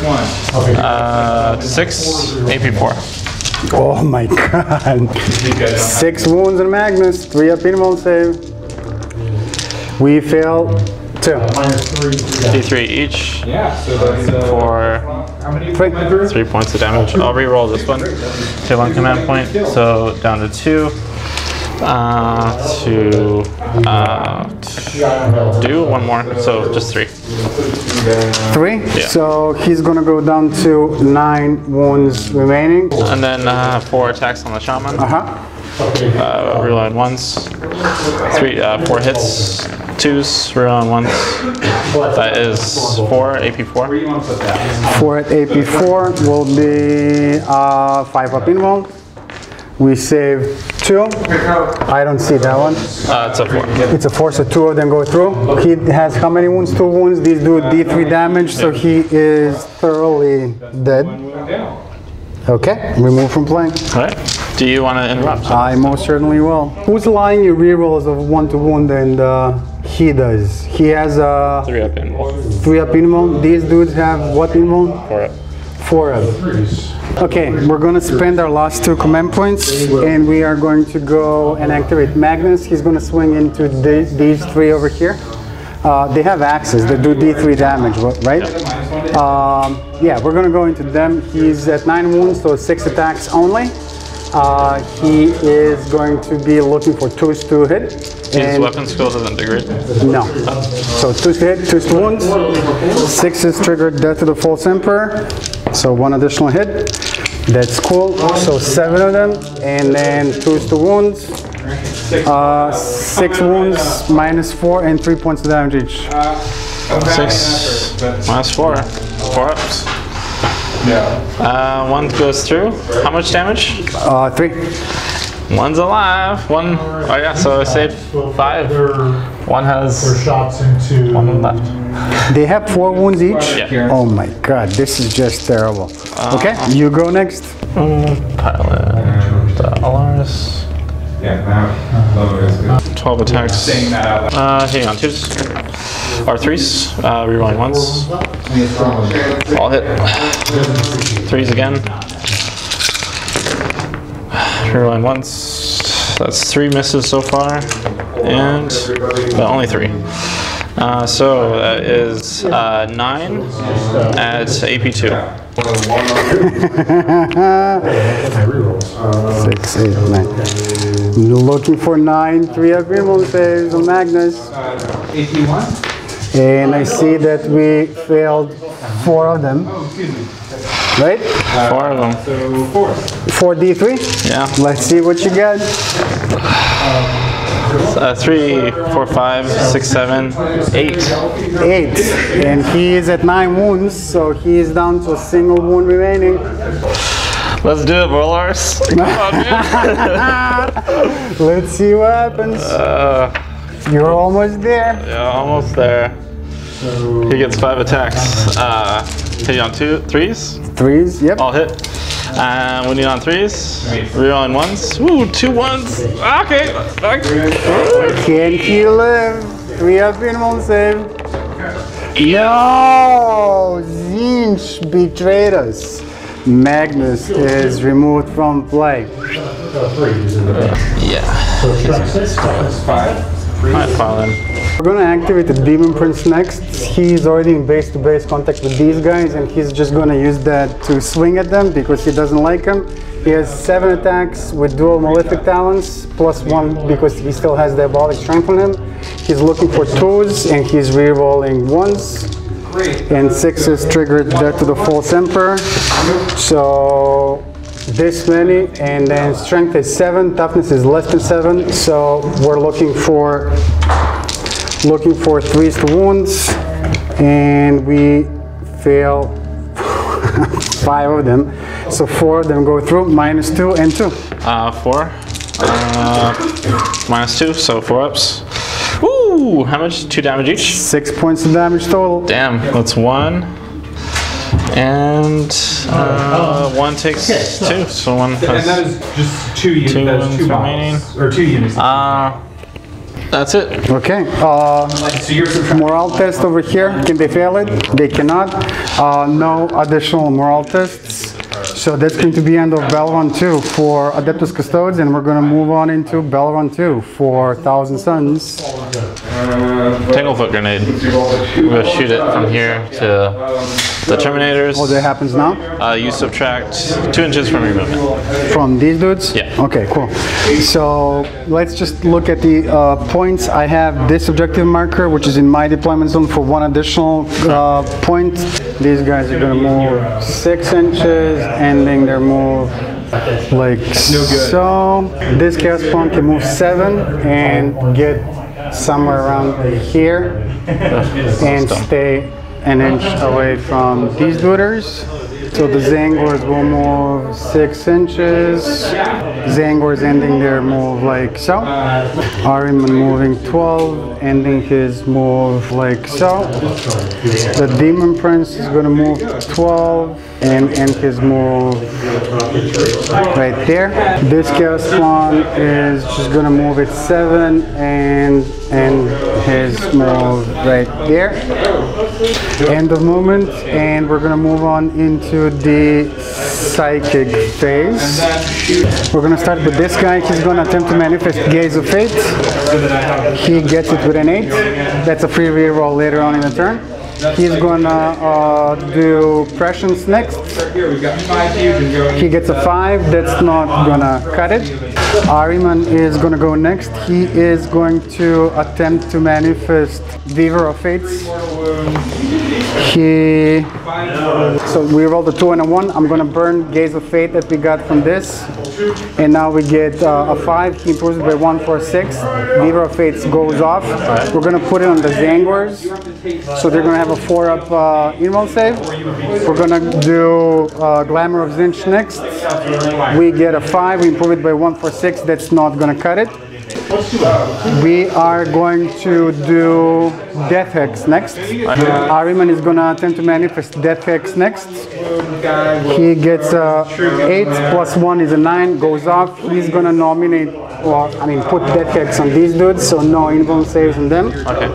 -1. 6 AP4. Oh my god. 6 wounds in Magnus, 3 up in save. We fail 2. D3 each Yeah, so that's for how many 3. 3 points of damage. I'll re-roll this one. Take 1 command point, so down to 2. To do 1 more, so just 3. 3? Yeah. So he's gonna go down to 9 wounds remaining. And then 4 attacks on the shaman. Reload 1s. 4 hits. 2s, reload 1s. That is 4 AP4. Where do you want to put that? 4 at AP4 will be 5 up in roll. We save 2. I don't see that one. It's a 4. It's a 4, so 2 of them go through. He has how many wounds? 2 wounds. These do D3 damage, so he is thoroughly dead. Down. Okay, remove from play. Alright. Do you want to interrupt? I most certainly will. Who's lying your rerolls of 1 to wound and he does? He has 3 up in. 3 up in wound. These dudes have what in wound? 4 up. 4 up. Okay, we're going to spend our last 2 command points and we are going to go and activate Magnus. He's going to swing into these 3 over here. They have axes that do D3 damage, right? Yeah, we're going to go into them. He's at 9 wounds, so 6 attacks only. He is going to be looking for 2s to hit. His weapon skill doesn't degrade? No. So 2s to hit, 2s to wounds. 6 is triggered death to the false emperor. So 1 additional hit. That's cool. So 7 of them, and then 2s to wounds. 6 wounds, -4, and 3 points of damage each. 6 -4. 4 ups. Yeah. 1 goes through. How much damage? 3. 1's alive. 1. Oh yeah, so I saved 5. 1 has shots into 1 left. They have 4 wounds each? Yeah. Oh my god, this is just terrible. Okay, you go next. Pilot. Alaris. Yeah, now 12 attacks. saying that out loud. Hitting on 2s. Or 3s. Rerolling 1s. All hit. 3s again. Rerolling 1s. That's 3 misses so far. And only 3. So that is 9 at AP2. 6, 8, 9. Looking for 9, 3 up removal saves on Magnus. 81? And I see that we failed 4 of them. Oh, excuse me. Right? 4 of them. So 4. 4 D3? Yeah. Let's see what you got. 3, 4, 5, 6, 7, 8. 8. And he is at 9 wounds, so he is down to a single wound remaining. Let's do it, Rollars. Come on, man. Let's see what happens. You're almost there. Yeah, almost there. He gets 5 attacks. Hit you on 3s. 3s, yep. All hit. And when you're on 3s, rerolling 1s. Ooh, 2 1s. Okay. Can he live? 3 up in one save. No! Zinch betrayed us. Magnus is removed from play. Yeah. That's 5. Alright, file in. We're gonna activate the Demon Prince next. He's already in base-to-base contact with these guys, and he's just gonna use that to swing at them because he doesn't like them. He has 7 attacks with dual Malefic Talons, +1 because he still has Diabolic Strength on him. He's looking for 2s, and he's re-rolling 1s. And 6s triggered Death to the False Emperor. So this many, and then Strength is 7, Toughness is less than 7. So we're looking for 3s to wounds, and we fail 5 of them. So 4 of them go through, -2 and 2. 4. -2, so 4 ups. Ooh, how much? 2 damage each? 6 points of damage total. Damn, that's 1. And 1 takes 2, so 1 has... And that is just 2 units, two that's 2 remaining. models, or 2 units. That's it. Okay. So you're subtracting. Morale test over here. Can they fail it? They cannot. No additional morale tests. So that's going to be end of Belron 2 for Adeptus Custodes, and we're going to move on into Belron 2 for Thousand Suns. Tanglefoot grenade. We're going to shoot it from here to the Terminators. Oh, that happens now? You subtract 2 inches from your movement. From these dudes? Yeah. Okay, cool. So let's just look at the points. I have this objective marker, which is in my deployment zone for 1 additional point. These guys are going to move 6 inches, ending their move like so. This Chaos Spawn can move 7 and get somewhere around here and stay an inch away from these dudes. So the Zangors will move 6 inches. Zangor's ending their move like so. Ahriman moving 12, ending his move like so. The Demon Prince is going to move 12 and end his move right there. This Chaos Spawn is just going to move it 7 and end his move right there. End of movement, and we're going to move on into the psychic phase. We're going to start with this guy. He's going to attempt to manifest Gaze of Fate. He gets it with an 8. That's a free reroll later on in the turn. He's going to do Prescience next. He gets a 5. That's not going to cut it. Ahriman is going to go next. He is going to attempt to manifest Weaver of Fates. So we rolled a 2 and a 1. I'm going to burn Gaze of Fate that we got from this. And now we get a 5. He improves it by 1 for 6. Weaver of Fates goes off. We're going to put it on the Zangors. So they're going to have a 4-up invul save. We're going to do Glamour of Zinch next. We get a 5. We improve it by 1 for 6. That's not going to cut it. We are going to do Death Hex next. Ahriman is going to attempt to manifest Death Hex next. He gets a 8 plus 1 is a 9, goes off. He's going to nominate, put Death Hex on these dudes, so no invuln saves on them. Okay.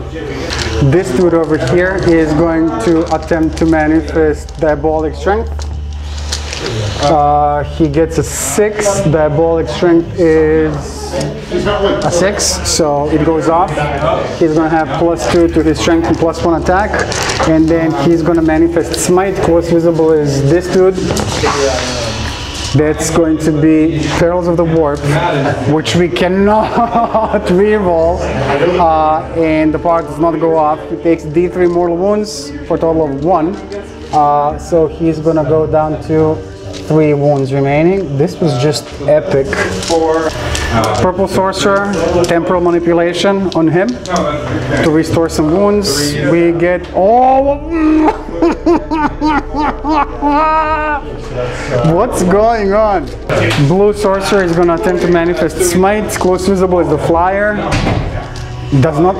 This dude over here is going to attempt to manifest Diabolic Strength. He gets a 6. Diabolic Strength is a 6, so it goes off. He's going to have +2 to his strength and +1 attack, and then he's going to manifest Smite. Close visible is this dude. That's going to be Perils of the Warp, which we cannot reroll, and the part does not go off. He takes D3 mortal wounds for a total of 1. So he's going to go down to 3 wounds remaining. This was just epic. Purple Sorcerer, Temporal Manipulation on him to restore some wounds. We get what's going on? Blue Sorcerer is going to attempt to manifest Smite. Close visible is the Flyer. Does not.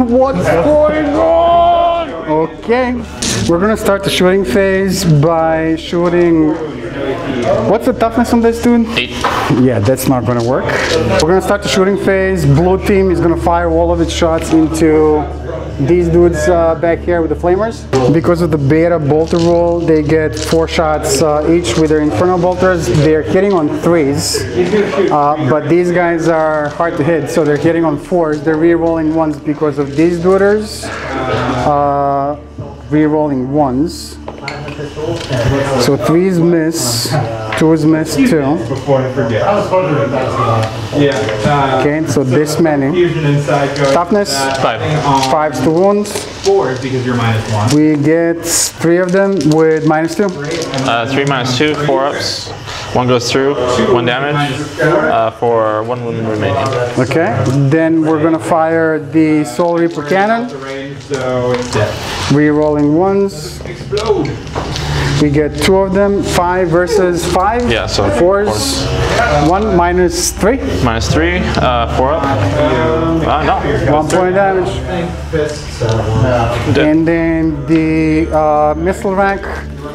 What's going on? Okay. We're going to start the shooting phase by shooting. What's the toughness on this dude? 8. Yeah, that's not going to work. We're going to start the shooting phase. Blue team is going to fire all of its shots into these dudes back here with the flamers. Because of the beta bolter rule, they get 4 shots each with their infernal bolters. They're hitting on 3s, but these guys are hard to hit, so they're hitting on 4s. They're re-rolling 1s because of these dudes. Re-rolling 1s. So 3s miss, 2s miss 2. Before I forget. Yeah. Okay, so this many. Toughness, 5. 5s to wounds. 4 is because you're -1. We get 3 of them with -2. 3 -2, 4 ups. 1 goes through, 1 damage for 1 wound remaining. Okay, then we're gonna fire the Soul Reaper Cannon. So it's dead. Re-rolling 1s. Explode. We get 2 of them. 5 versus 5. Yeah, so 4s. 1 -3. -3, 4 up. No. 1 point damage. And then the missile rack,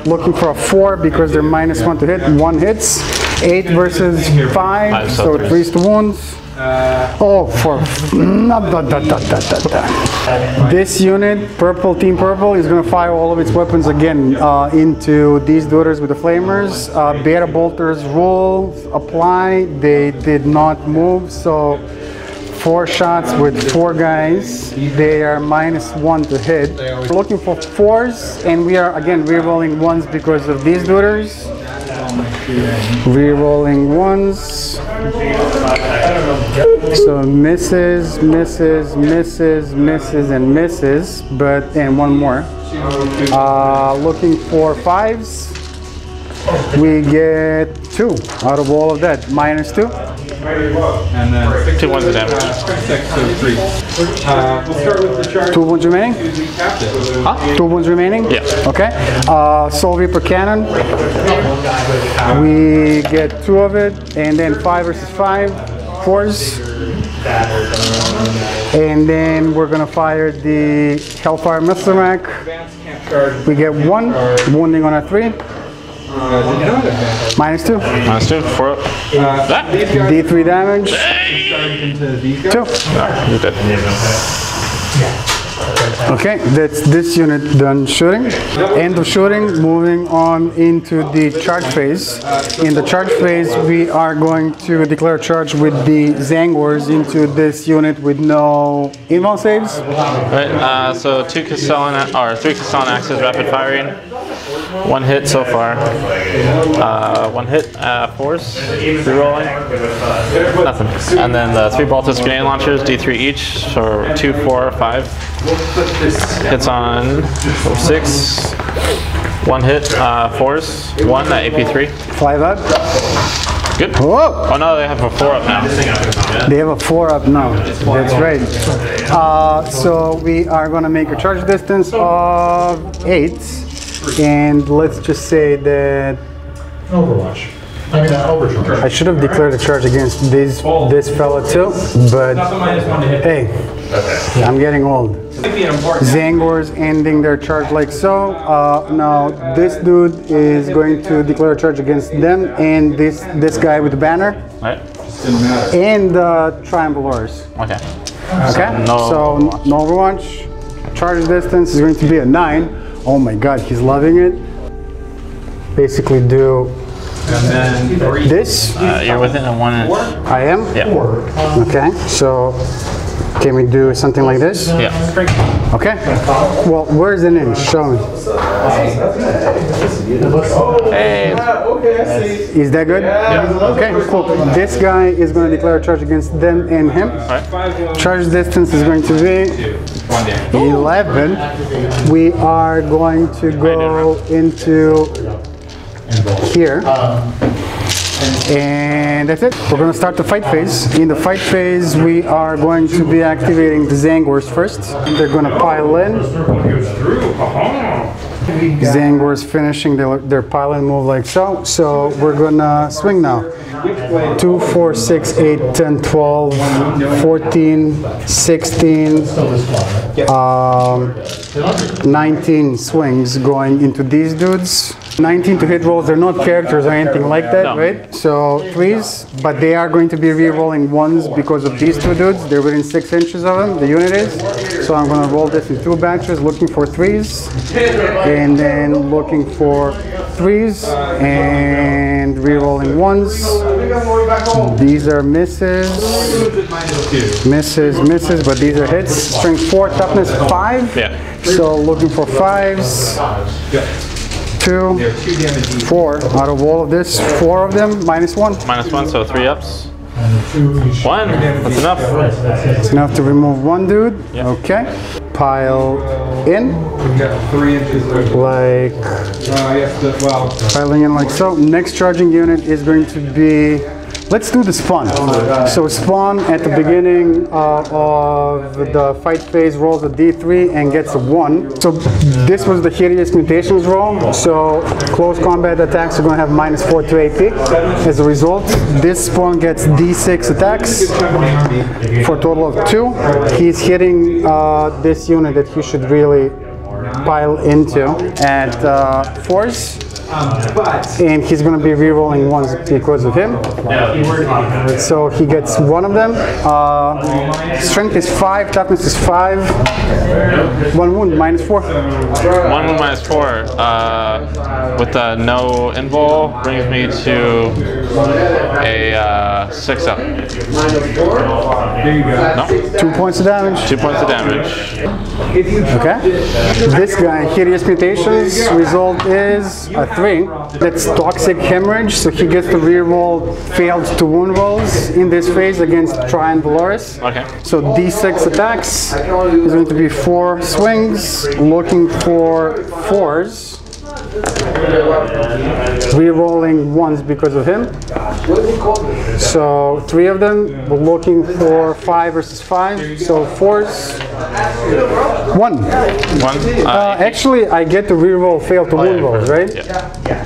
looking for a 4 because they're -1 to hit. 1 hits. 8 versus 5, so 3s to wounds. Oh, for this unit, purple, team purple, is going to fire all of its weapons again into these dudes with the flamers. Beta bolters rules apply. They did not move, so 4 shots with 4 guys. They are -1 to hit. We're looking for 4s, and we are again re-rolling 1s because of these dudes. Re-rolling 1s. So misses, misses, misses, misses, and misses, and 1 more. Looking for 5s. We get 2 out of all of that, -2. And then 2 points of damage. 6, so 3. We'll start with the charge. 2 wounds remaining? Huh? 2 wounds remaining? Yeah. Okay. Soul Reaper Cannon. We get 2 of it, and then 5 versus 5, 4s. And then we're gonna fire the Hellfire Missile Rack. We get 1, wounding on a 3. -2. -2, 4 up. D3 damage. 2. You're dead. Okay, that's this unit done shooting. End of shooting, moving on into the charge phase. In the charge phase, we are going to declare charge with the Zangors into this unit with no invul saves. Right, so 3 Castellan axes rapid firing. 1 hit so far. 1 hit, 4s, rerolling. Nothing. And then the 3 Baltus grenade launchers, D3 each, so 2, 4, 5. Hits on 6. 1 hit, 4s, 1 at AP3. 5 up. Good. Whoa! Oh no, they have a 4 up now. They have a 4 up now. That's right. So we are going to make a charge distance of 8. And let's just say that Overwatch. I mean, overcharge. I should have declared a charge against this fella too, but hey, I'm getting old. Zangor's ending their charge like so. Now this dude is going to declare a charge against them, and this guy with the banner, Right. and Triumvalors. Okay. Okay, so no Overwatch. Charge distance is going to be a 9. Oh my god, he's loving it. Basically do this. You're within a 1 inch. I am? Yeah. Okay, so can we do something like this? Yeah. Okay. Well, where's an inch? Show me. Hey. Is that good? Yeah. Okay, cool. This guy is going to declare a charge against them and him. Alright. Charge distance is going to be 11. We are going to go into here. And that's it. We're going to start the fight phase. In the fight phase, we are going to be activating the Zangors first. They're going to pile in. Zangors finishing their pile-in move like so. So we're going to swing now. 2, 4, 6, 8, 10, 12, 14, 16, 19 swings going into these dudes. 19 to hit rolls, they're not characters or anything like that, No. right? So 3s, but they are going to be re-rolling 1s because of these 2 dudes. They're within 6 inches of them, the unit is. So I'm gonna roll this in 2 batches, looking for 3s, and then looking for 3s, and re-rolling 1s. These are misses, misses, but these are hits. Strength 4, toughness 5. Yeah. So looking for 5s. 2, 4. Out of all of this, 4 of them, -1. -1, so 3 ups. 1, that's enough. It's enough to remove 1 dude. Yep. Okay. Pile in. We've got 3 inches worth. Like Yes, well, piling in like so. Next charging unit is going to be, let's do the spawn. So spawn at the beginning of the fight phase rolls a D3 and gets a 1. So this was the hideous mutations roll. So close combat attacks are going to have -4 to AP. As a result, this spawn gets D6 attacks for a total of 2. He's hitting this unit that he should really pile into at 4s. And he's going to be re-rolling 1s because of him. So he gets 1 of them. Strength is 5, toughness is 5. 1 wound, -4. 1 wound -4. With the no invul brings me to a 6 up. there you go. No, 2 points of damage. 2 points of damage. Okay. This guy, hideous mutations, result is a 3. That's toxic hemorrhage, so he gets to reroll failed to wound rolls in this phase against Trian Valoris. Okay. So D6 attacks is going to be 4 swings, looking for 4s. Re-rolling 1s because of him. So 3 of them, we're looking for 5 versus 5. So 4s. 1. 1. Actually, I get to re-roll fail to wound rolls, right? Yeah.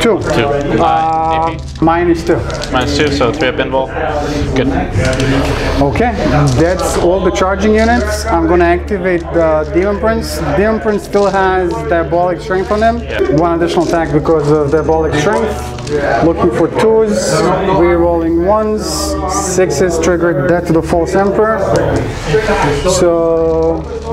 2. 2. AP. -2. -2, so 3 up invul. Good. Okay, that's all the charging units. I'm going to activate the Demon Prince. Demon Prince still has Diabolic Strength on him. Yeah. 1 additional attack because of Diabolic Strength. Looking for 2s, re-rolling 1s, 6s triggered Death to the False Emperor. So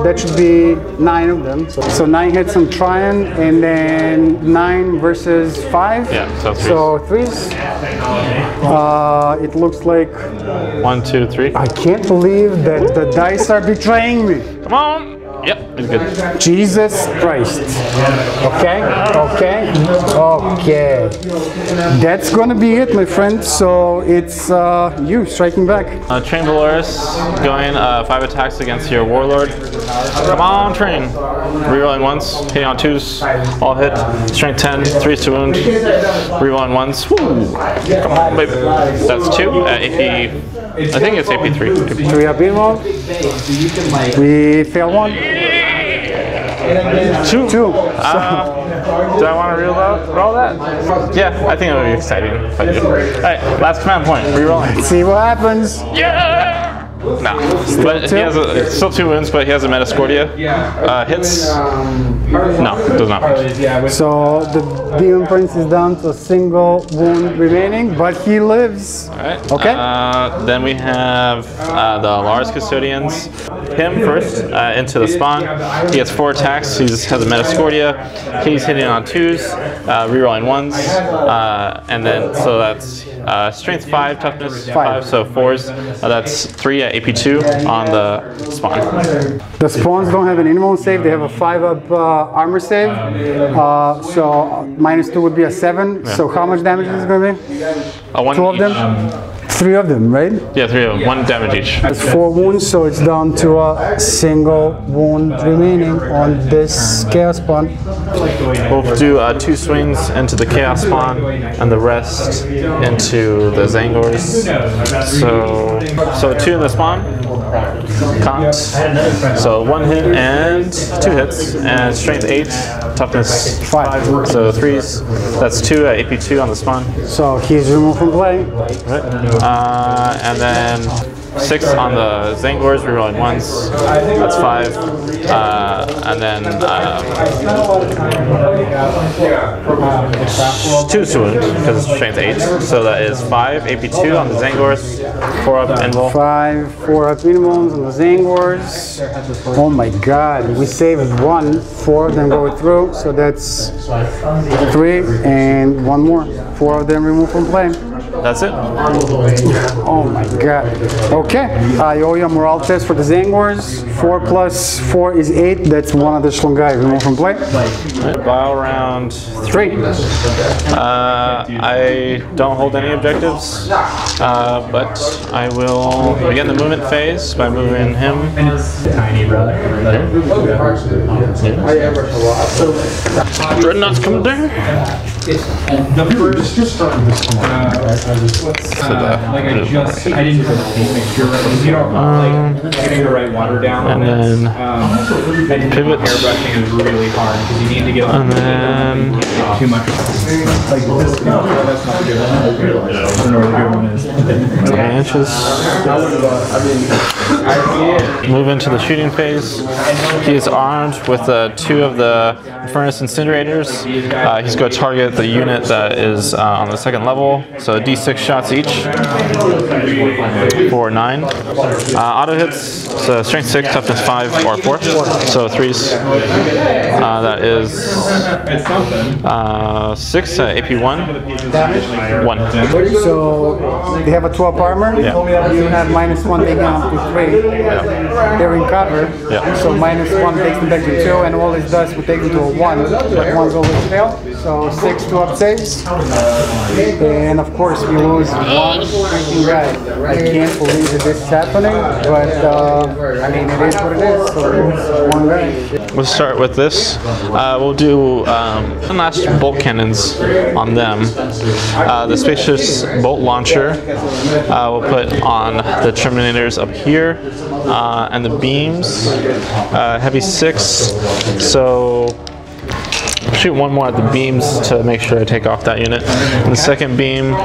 that should be 9 of them. So 9 hits on Trian, and then 9 versus 5. Yeah, so 3s. So 3s. It looks like 1, 2, 3. I can't believe that the dice are betraying me. Come on. Yep, it's good. Jesus Christ. Okay, okay, okay. That's gonna be it, my friend. So it's you striking back. Train Valoris going 5 attacks against your Warlord. Come on, Train. Rerolling 1s, hitting on 2s, all hit. Strength 10, 3s to wound. Rerolling 1s. Woo. Come on, baby. That's 2 at AP. I think it's AP3. 3 up in roll. We fail 1. 2. 2. Do I want to roll that? Yeah, I think it would be exciting if I do. Alright, last command point. Rerolling. See what happens. Yeah! No. But he has it's still 2 wounds, but he has a Metascordia. Hits? No, does not. So the Demon Prince is down to a single wound remaining, but he lives. Alright. Okay. Then we have the Lars Custodians. Him first into the spawn. He gets 4 attacks. He has a Metascordia. He's hitting on 2s, rerolling 1s, and then so that's strength 5, toughness 5, so 4s. That's 3 at AP2 on the spawn. The spawns don't have an inmune save. They have a 5-up armor save. So -2 would be a 7. Yeah. So how much damage is it going to be? 1 2 of each. them? 3 of them, right? Yeah, 3 of them. 1 damage each. It's 4 wounds, so it's down to a single wound remaining on this Chaos Spawn. We'll do 2 swings into the Chaos Spawn and the rest into the Zangors. So 2 in the spawn. Cont. So 1 hit and 2 hits, and strength 8, toughness 5. So 3s. That's 2 at AP2 on the spawn. So he's removed from play. Right. And then 6 on the Zangors, rerolling 1s. That's 5. And then 2 wound because it's strength 8. So that is 5 AP2 on the Zangors, 4 up invul. 5, 4 up minimums on the Zangors. Oh my god, we saved 1, 4 of them go through, so that's 3 and 1 more. 4 of them removed from play. That's it. Oh my god. Okay, I owe you a morale test for the Zangors. 4 plus 4 is 8. That's 1 additional guy removed from play. Bile round 3. I don't hold any objectives, but I will begin the movement phase by moving him. Tiny brother. Dreadnoughts come down. The first, like I didn't do the make sure, you know, like getting the right water down on And it. then pivot. Airbrushing is really hard because you need to get And then too much. Like this, no, that's not good. I don't know what the good one is. 10 inches. Move into the shooting phase. He is armed with 2 of the furnace incinerators. He's going to target the unit that is on the 2nd level. So D6 shots each for 9. Auto hits, so strength 6, toughness 5, or 4. So 3s. That is 6 AP 1. 1. So they have a 12 armor. Yeah. You have -1 taken up to 3. Yeah. They're in cover. Yeah. So -1 takes them back to 2, and all it does will take them to a 1. But 1's always fail. So 6 2-up saves. And of course we lose 1 freaking guy. I can't believe that this is happening, but I mean it is what it is. So it's 1 guy. We'll start with this. We'll do last bolt cannons on them. The spacious bolt launcher we'll put on the terminators up here, and the beams. Heavy 6. So shoot 1 more at the beams to make sure I take off that unit. And the second beam,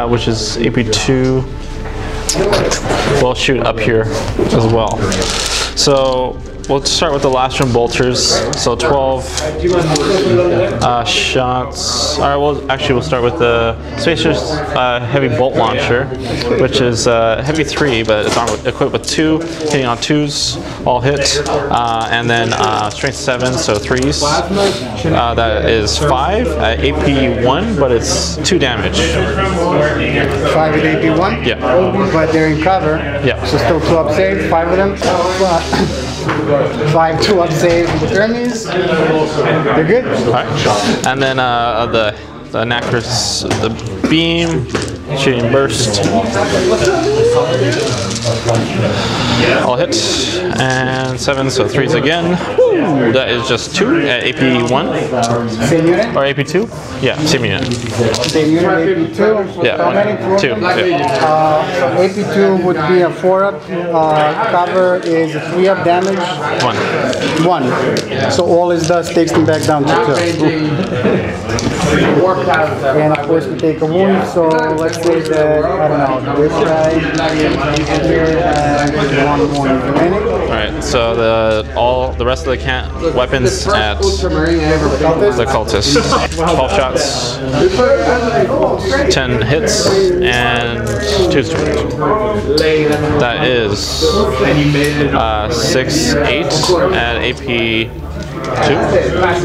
which is AP2, will shoot up here as well. So we'll start with the lastrum bolters. So 12 shots. All right, we'll start with the spacious heavy bolt launcher, which is heavy 3, but it's equipped with 2, hitting on 2s, all hit, and then strength 7, so 3s. That is 5 at AP 1, but it's 2 damage. 5 at AP 1? Yeah. But they're in cover. Yeah. So still 2-up saves, 5 of them. 5 2-up saves with Hermes. They're good. All right. And then the Nacris, the beam, shooting burst. All hit, and 7, so 3s again. Ooh, that is just 2 at AP 1. Same unit? Or AP 2? Yeah, same unit. Same unit, AP 2. Yeah, How many? 2. Yeah. AP 2 would be a 4-up. Cover is a 3-up damage. 1. 1. So all it does takes them back down to 2. And of course we take a wound, so let's say that, I don't know, this guy here has 1 wound remaining. Alright, so the rest of the weapons at the cultist. 12 shots, 10 hits, and 2 strength. That is 6, 8 at AP 2.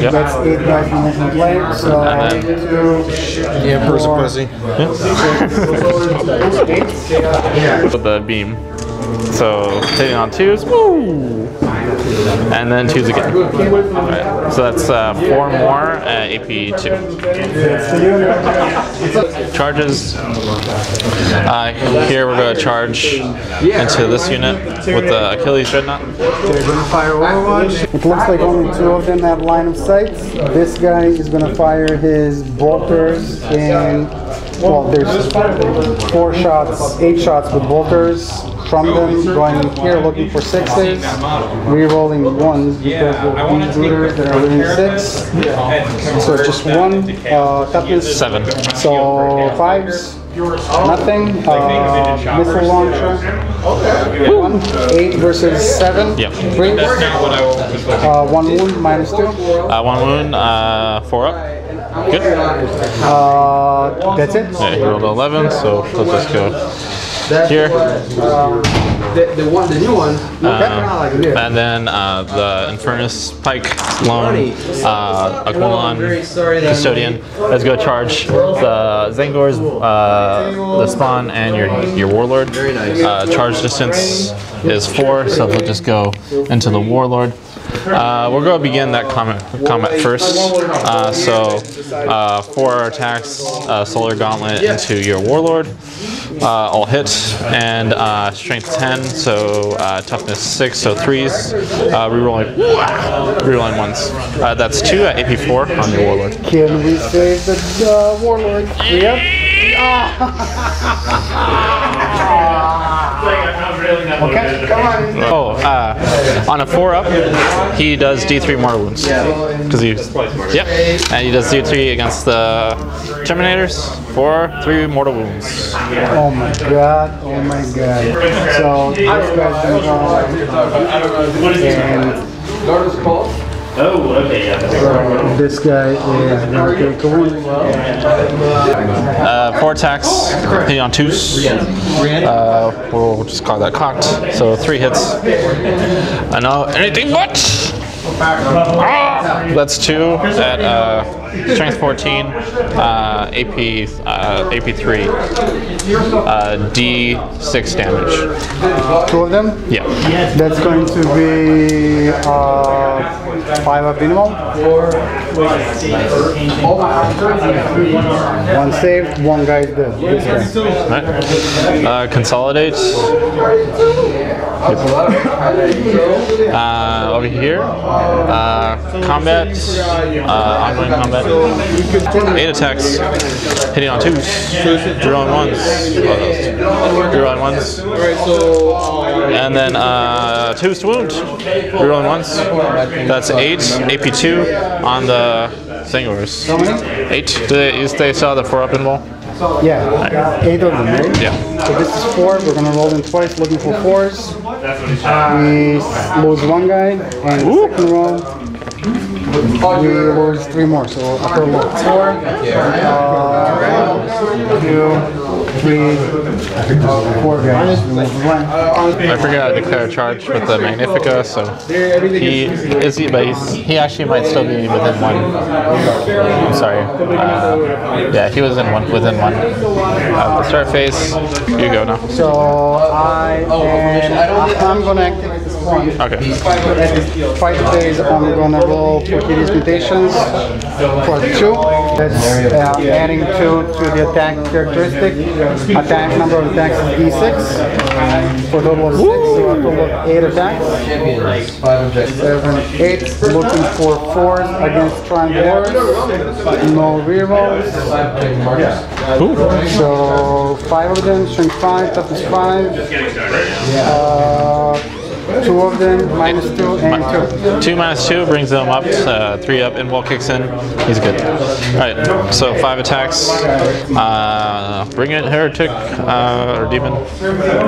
Yep. That's 8 guys in this play, so And then- 2, Yeah, person pussy. With the beam. So hitting on 2s, woo! And then 2s again. Alright, so that's 4 more at AP 2. Charges. Here we're going to charge into this unit with the Achilles Dreadnought. they're going to fire Overwatch. It looks like only 2 of them have line of sight. This guy is going to fire his bolters and, well, there's 4 shots, 8 shots with bolters from them, going in here looking for 6s, re-rolling 1s because of these looters that are within 6. So just 1, toughness. 7. So 5s. Nothing. Missile launcher. 1, 8 versus 7. Yep. 3. 1 wound, -2. 1 wound, 4 up. Good. That's it. Yeah, he rolled 11, so let's just go here. The new one. And then the Infernus Pike Lone Aquilon Custodian. Let's go charge the Zangors, the Spawn, and your Warlord. Charge distance is 4, so we'll just go into the Warlord. We're going to begin that combat first. So 4 attacks, Solar Gauntlet into your Warlord. All hit, and strength 10, so toughness 6, so 3s. Rerolling 1s. That's 2 at AP 4 on your Warlord. Can we save the Warlord? Yep. Okay, come on. Oh, on a 4 up, he does D3 mortal wounds. Because he, yep, and he does D3 against the Terminators for 3 mortal wounds. Oh my god, oh my god. So this guy's gonna go and Oh, okay, yeah. this guy is gonna take a wound. 4 attacks, hitting on 2s. We'll just call that cocked. So 3 hits. I know anything but. That's 2 at strength 14, AP 3, D6 damage. 2 of them? Yeah. That's going to be 5 up minimal. 1 saved, 1 guy is dead. This guy. Right. Consolidate. Over here, combat, ongoing combat. 8 attacks, hitting on 2s, rerolling 1s, rerolling 1s, and then 2s to wound, rerolling 1s. That's 8, AP2 on the Zangors. 8. They saw the 4 up in wall? Yeah, 8 of them, right? Yeah. So this is 4, we're gonna roll them twice, looking for 4s. We lose 1 guy, and second roll, we lose 3 more, so upper roll 4, 2, 3, 4 guys. We lose 1. I forgot to declare a charge with the Magnifica, so he actually might still be within 1. I'm sorry. Yeah, he was within 1. The start phase, you go now. So I'm gonna activate this one. Okay. At this fight phase, I'm gonna roll for Kitty's mutations for 2. That's adding 2 to the attack characteristic. Attack number of attacks is D6 for a total of 6, so a total of 8 attacks. 7, 8, looking for 4s against Triumph Wars. No rerolls. So 5 of them, strength 5, toughness 5. 2 of them, -2 and 2. 2 -2 brings them up. 3 up, Inwall kicks in. He's good. Alright, so 5 attacks. Bring it, Heretic, or Demon.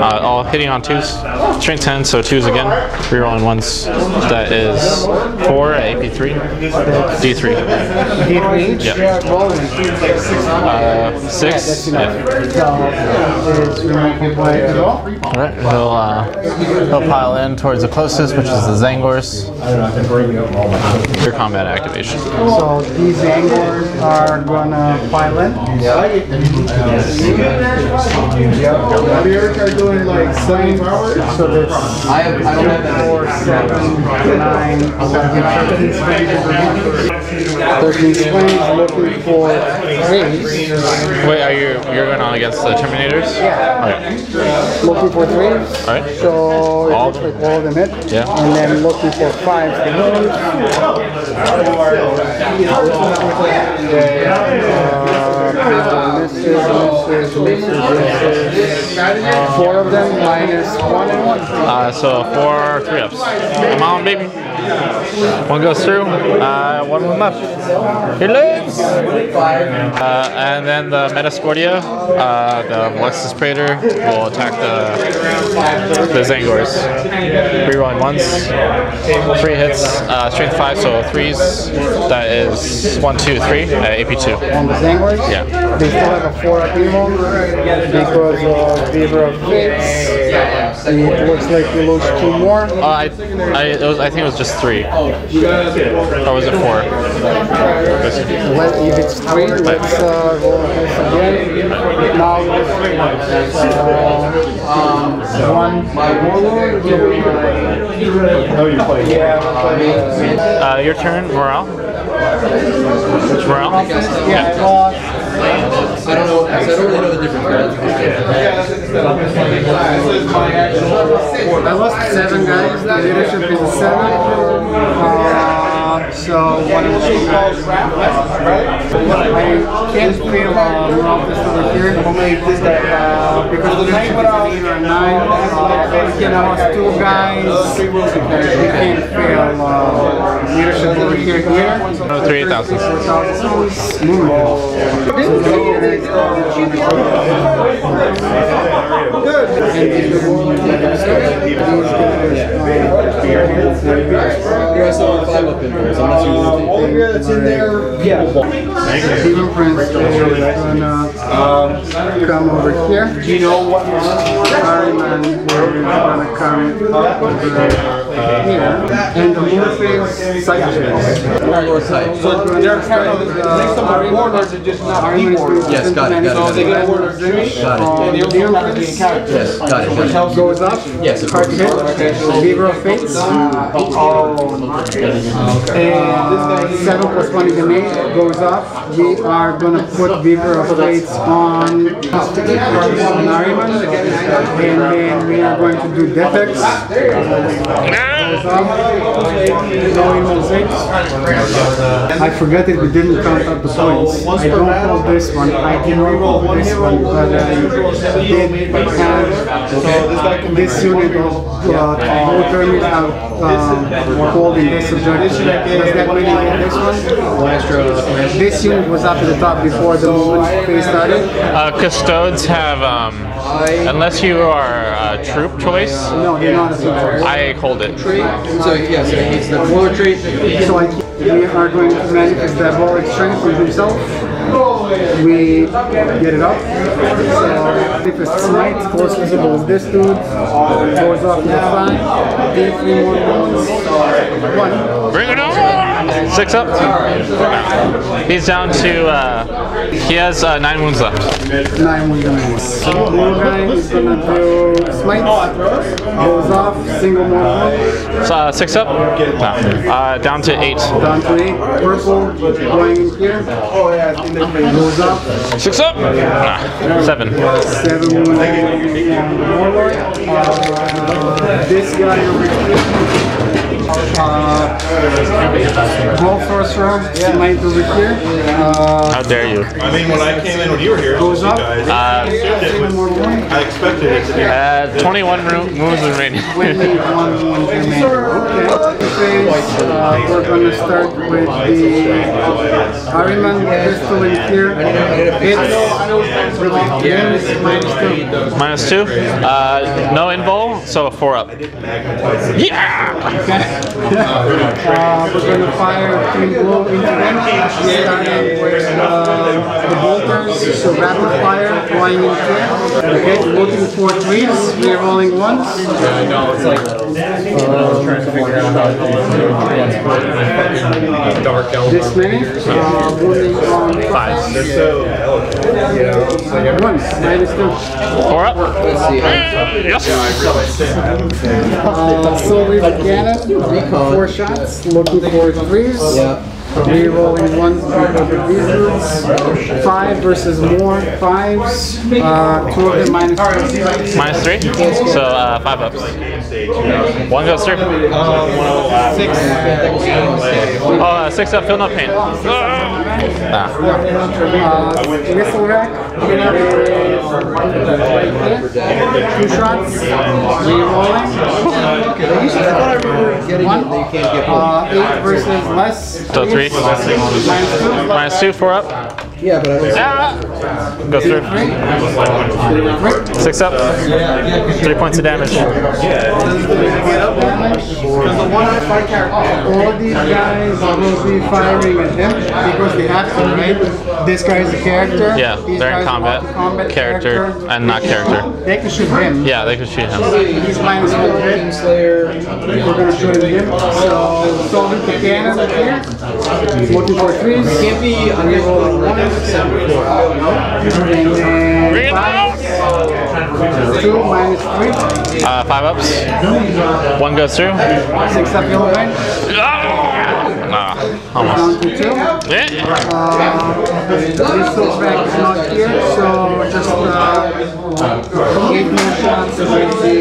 All hitting on 2s. Strength 10, so 2s again. Rerolling 1s. That is 4 at AP3. D3. D3 each? Yep. 6. Yeah. Alright, he'll pile in towards the closest, which is the Zangors. Your combat activation. So these Zangors are gonna pile in. Doing like 7 hours. So that's 4, 7, 9, 11, 13 swings, looking for 3s. Wait, you're going on against the Terminators? Yeah. Okay. Looking for 3s. Alright. So it looks like all of them hit. Yeah. And then looking for 5s to lose. 4 of them minus 1 and 1. So 4 3-ups. Come on, baby. 1 goes through. 1 left. Here lives. And then the Metascordia, the Alexis Praetor, will attack the Zangors. Rerolling once. 3 hits. Strength 5, so 3s. That is 1, 2, 3. AP2. On the Zangors? Yeah. They still have a 4-up evil because of Beaver of Fates. It looks like we lose 2 more. I think it was just 3. Or was it 4? If it's 3, let's roll this again. Now it's 1 by Warlord. Yeah. Your turn, Morale. Morale? Yeah, I lost. I don't know. I don't really know the difference. I lost 7 guys. The leadership is 7. So one of the I can't feel this over here because the leadership is either 9. Again, I lost 2 guys. You can't feel leadership over here. No, 3,000. 4,000. All the that's in there. Yeah. Demon Prince is gonna come over here. Do you know what Harryman is gonna come over here? And the Morpheus Cyclops. So they're kind of next to my warlords are just not warlords. Yes, got it. So they get warlords. Got it. Demon Prince. Yes, got it. Goes up. Yes, Card hit. Beaver of Fates. And 7 plus 1 is the main. Goes off. We are gonna put Beaver of Fates on Nariman, and then we are going to do Defex. Goes off. Going mosaic. I forgot that we didn't count up the points. I don't hold this one. I can reroll this one, but I did have this unit of both armies out holding this objective. Does that mean I get this one? This unit was up at the top before the movement phase started. Custodes have, unless you are a troop choice, No, they're not a troop choice. I hold it. So yeah, so he's the warlord trait. So we are going to manifest diabolic strength from himself. We get it up. So if it's smite, force visible is this dude. Goes off to the side. Take 3 more wounds. 1. Bring it on! 6 up. He's down to, he has 9 wounds left. 9 wounds. So the blue guy is gonna do smite. Goes off. Single more wound. 6 up? No. Down to 8. Down to 8. Purple going in here. Goes up. 6 up? Nah. 7. 7 wounds. Warlord. This guy over here. Gold sorcerer, smite over here. How dare you? I mean, when I came in when you were here, Goes up. guys, Uh, I expected it to be. 21 wounds remaining. 21 wounds remaining. Okay. We're going to start with the Harryman pistol in here. It's Minus 2. No invul, so 4 up. Yeah! We're going to fire 3 blow into them. Starting with the bolters, so rapid fire, flying in here. Okay, looking for 3s, we're rolling once. This many, wounding on 5. They're so eloquent. 1, minus 2. 4 up. Let's see. Yes. So we began it, 4 shots, looking for 3s. Yeah. Re-rolling 1 because of these dudes. 5 versus more 5s. 2 of them minus 3. Minus 3? So 5 ups. 1 goes through. 6. 6 up, feel no pain. Missile rack. Two shots. Re-rolling. One. 8 versus less. So 3. Minus 2, 4 up. Yeah, but I don't. Go through. 6 up. 3 points of damage. All these guys will be firing at him because they have to, right? This guy is a character. Yeah, These they're in guys are combat. Character and not character. They can shoot him. Yeah, they can shoot him. He's minus 1 hit. We're gonna shoot him. So with the cannon up here. Looking for 3s. Can't be unrolling 1 and 7 before. And then 5. 2 minus 3. 5 ups. 1 goes through. 6 up yellow line. Almost. Down to 2. Yeah. This back is not here, so just 8 more shots with the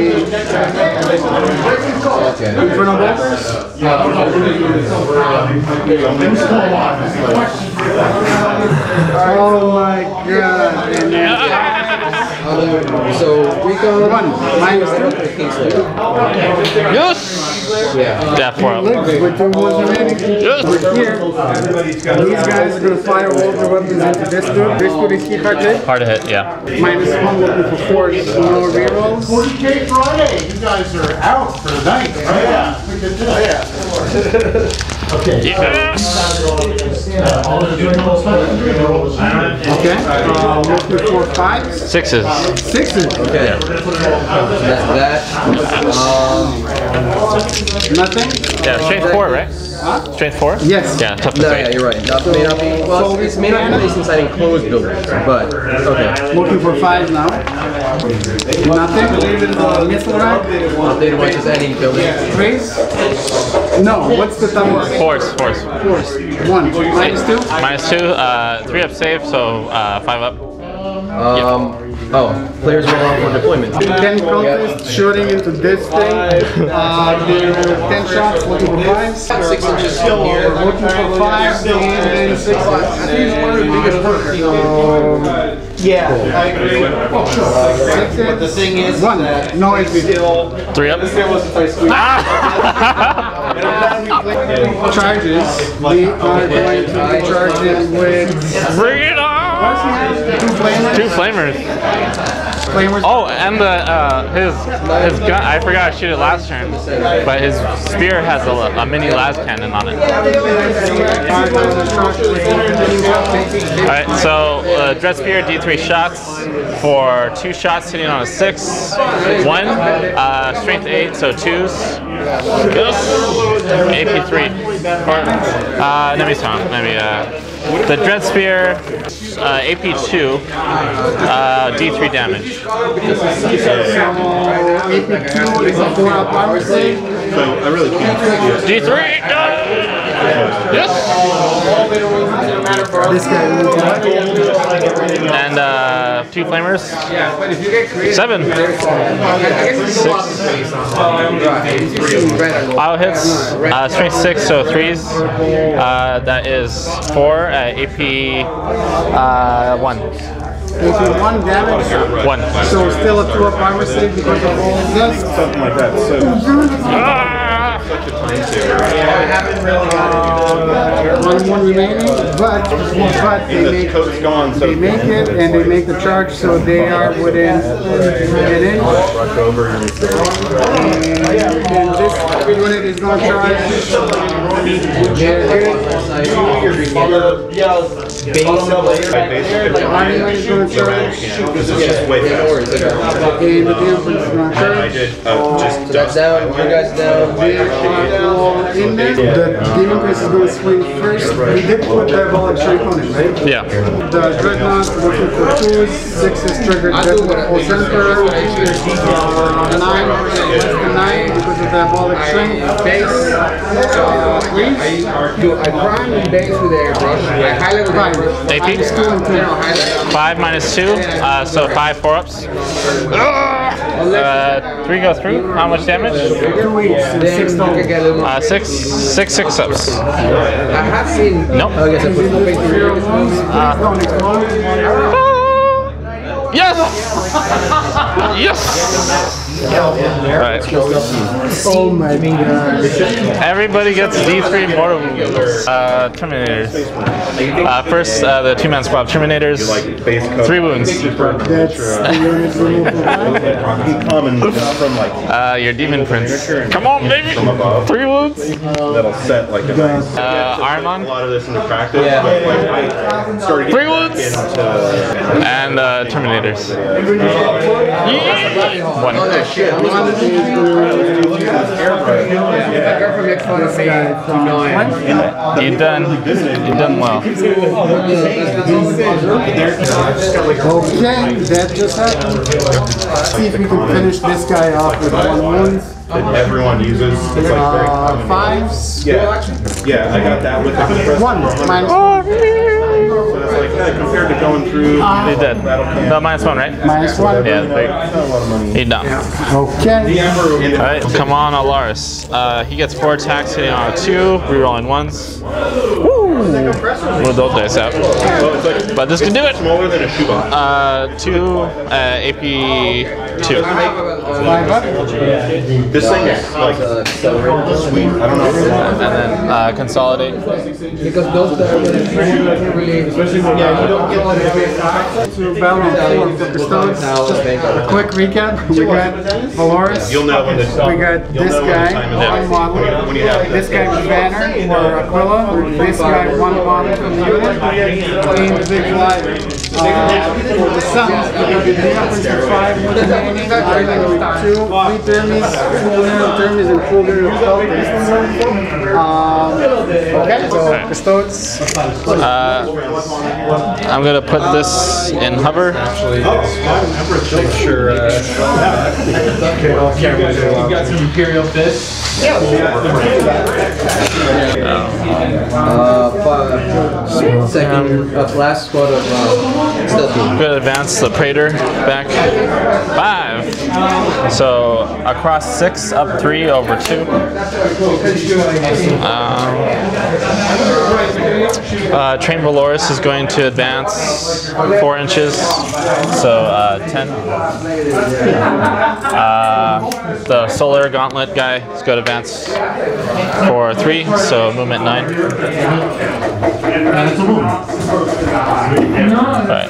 infernal bolters. Oh my god. So Rico 1 minus 2. Yes! Yeah, 4 up. With 2 ones remaining. Yes! We're here. These guys are going to fire all their weapons into this dude. This dude is hit hard hit. Hard to hit, yeah. Minus 1 looking for 4. No rerolls. 40K Friday. You guys are out for the night. Oh yeah. Okay. Yes! Okay. Looking for 5s. 6s. 6s. Okay. That. Nothing. Yeah, strength 4, right? Huh? Strength 4? Yes. Yeah, tough to No, 3. yeah, you're right. That may not be. Well, it may not be placed inside enclosed buildings, but okay. Looking for 5 now. Nothing. Missile rack. Updated one says any building. Trace. No. What's the number? Force. 1. Minus 2. Minus 2, 3 up save, so 5 up. Oh, players roll off for deployment. 10 cultists shooting into this thing. They're 10 shots, looking for 5s. 6 inches from here. Looking for 5s and then 6s. I think it's one of the biggest perks. Yeah, I agree. Oh, sure. But the thing is 1. that No HP. 3 up. Charges. We are going to be charging with. Bring it on! 2 flamers. Flamers. Oh, and his gun. I forgot to shoot it last turn, but his spear has a mini las cannon on it. All right, so dread spear D3 shots for 2 shots hitting on a 6. 1 strength 8, so 2s. AP 3. Let me count. The dread spear AP 2 D3 damage. So I really can't. D3! Yes! This guy will And 2 flamers. 7. 6. Auto hits. Strength 6, so 3s. That is 4 AP 1. 1 damage. 1. So still a 2 up armor save because of all of this. Something like that. So One remaining, but they make it and they make the charge, so they are within an inch. And this unit is going to charge. The monument is going to charge. this is just way faster. And the damage is going to I charge. did just That's down, you guys down. They are all in there. The demon priest is going to swing first. We did put diabolic strength on it, right? Yeah. The dreadnought looking for 2s, 6 is triggered. Contemptor, 9 less than 9 because of diabolic strength. Base, 3. I prime and base with airbrush. I highlight with airbrush. AP? 5 minus 2, so 5 4-ups. 3 go through. How much damage? 2 each, and 6 total. 6 6-ups. I have seen. Nope. Oh, yes, I put the face Please don't explode. Yes! Yes! Alright. Oh my god. Everybody gets D3 mortal wounds. Terminators. First, the two-man squad Terminators. 3 wounds. That's Common from like Your Demon Prince. Come on, baby! 3 wounds. that'll set like a nice. Iron A On. lot of this into practice, but like I started 3 getting wounds. into And Terminators. One. You've done well. okay, that just happened. See if we can finish this guy off with 1 wound. that everyone uses. It's like very common. 5s. Yeah, I got that with the compressor. 1 minus. So it's like compared to going through. They did. No, -1, right? -1. Yeah, Not a lot of money. he's done. Okay. Alright, come on, Alaris. He gets 4 attacks hitting on a 2, rerolling 1s. Roll those dice out. Well, it's like But this can do it. smaller than a shoebox. 2 AP 2. 5 up. This thing is like sweet. I don't know. And then consolidate. Because those that are really, especially when you don't get To battle on 4 for Custodes. Just a quick recap. We got Valaris. You'll know when this. We got this guy, one model. When you have This guy with Banner or Aquila. This guy, one model from the unit. And the big flyer. For the Suns, we got the difference of 5 with the remaining. 2, 3 Thermies, 2 Thermies, and 4 Cultists. Okay, so Custodes. I'm gonna put this in hover. You got some Imperial Fist. second, last squad of stealthy. Gonna advance the Praetor back 5. So across 6, up 3, over 2. Train Valoris is going to advance 4 inches, so 10. The Solar Gauntlet guy is going to advance for 3, so movement 9. Right.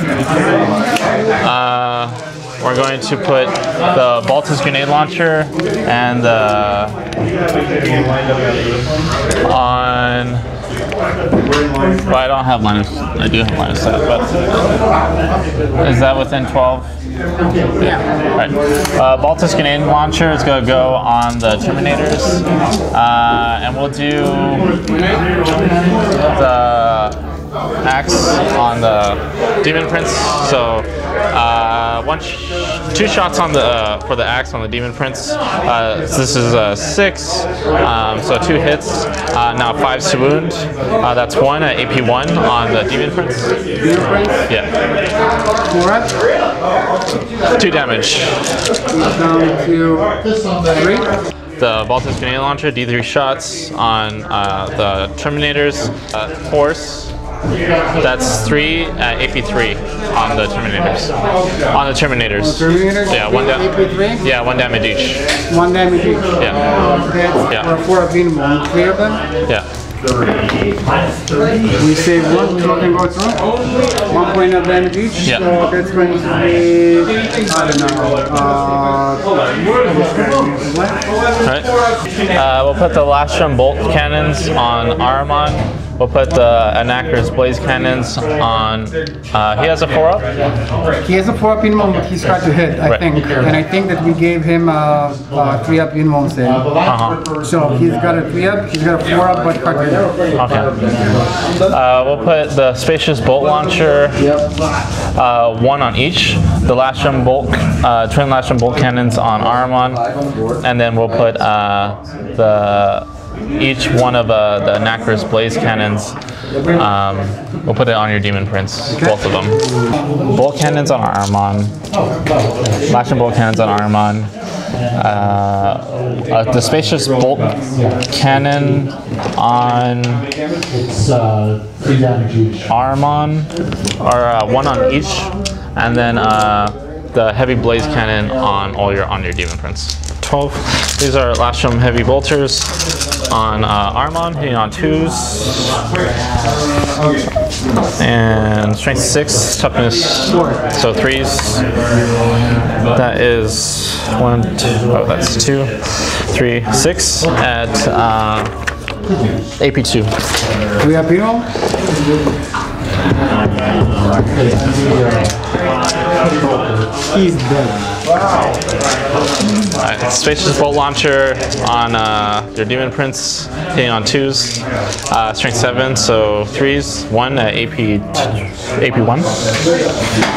We're going to put the Baltus Grenade Launcher and on. Well, I don't have line of. I do have line of sight, but is that within 12? Yeah. All right. Baltus Grenade Launcher is going to go on the Terminators, and we'll do the axe on the Demon Prince. So 2 shots on the for the axe on the Demon Prince. This is 6, so 2 hits. Now 5 to wound. That's 1 at AP 1 on the Demon Prince. Yeah. 2 damage. Down to 3. The Baltus Grenade Launcher, D3 shots on the Terminators. Force. That's 3 at AP 3 on the Terminators. On the Terminators. Terminators? Yeah, 1 AP 3? Yeah, 1 damage each. 1 damage each. Yeah. That's for 4 of them, 3 of them. Yeah. We save 1, 2 can go through. 1 point of damage each. Yeah. So that's going to be, I don't know, Alright. We'll put the Lastrum Bolt Cannons on Ahriman. We'll put the Anacre's Blaze Cannons on. He has a 4-up? he has a 4-up minimum, but he's hard to hit, I think. And I think that we gave him a 3-up minimum save. So he's got a 3-up, he's got a 4-up, but hard to hit. Okay. We'll put the Spacious Bolt Launcher, 1 on each. The Lastrum Bolt, Twin Lastrum Bolt Cannons on Ahriman. And then we'll put each one of the Anacre's Blaze Cannons, we'll put it on your Demon Prince, both of them. Bolt Cannons on Ahriman, Lashing Bolt Cannons on Ahriman, the Spacious Bolt Cannon on Ahriman, or 1 on each. and then the heavy blaze cannon on your demon prince. 12. These are Lastrum heavy bolters on Armon, hitting on 2s. And strength 6, toughness, so 3s. That is 1, 2, oh, that's 2, 3, 6 at AP2. Do we have Pino? He's dead. Alright, spacious bolt launcher on your demon prince, hitting on 2s, strength 7, so 3s, 1 at AP1.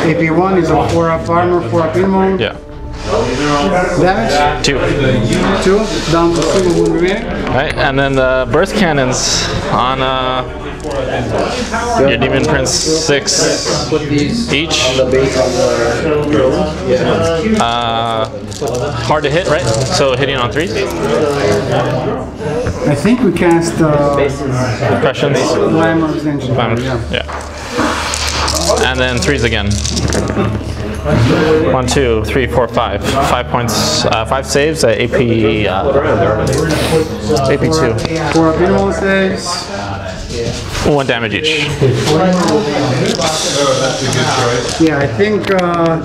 AP1 is a 4-up armor, 4-up immo. Yeah. Damage? 2. 2, down to single wound remaining. Alright, and then the burst cannons on your demon prince, 6 each. Hard to hit, right? So hitting on 3s. I think we cast Impressions. Glamour Extension. Yeah. And then 3s again. 1, 2, 3, 4, 5. 5 points, 5 saves at AP2. 4 up minimal saves. 1 damage each. Yeah, I think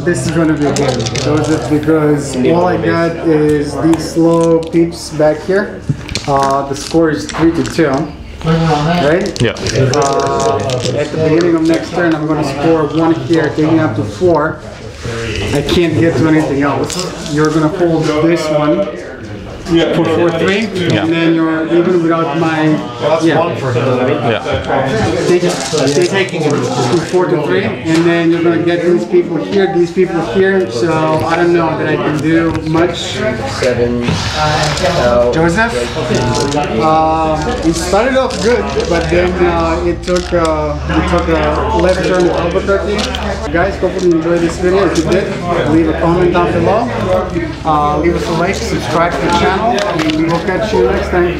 this is going to be a game. Joseph, because all I got is these slow peeps back here. The score is 3-2. Right? Yeah. At the beginning of next turn, I'm going to score 1 here, taking up to 4. I can't get to anything else. You're going to hold this one for 4-3, Yeah. and then you're even without my. One for him. Yeah. Taking it to 4-3, and then you're going to get these people here, so I don't know that I can do much. 7. Joseph, it started off good, but then it took a left turn to Albuquerque. Guys, hopefully you enjoyed this video. If you did, leave a comment down below. Leave us a like, subscribe to the channel, and we will catch you next time.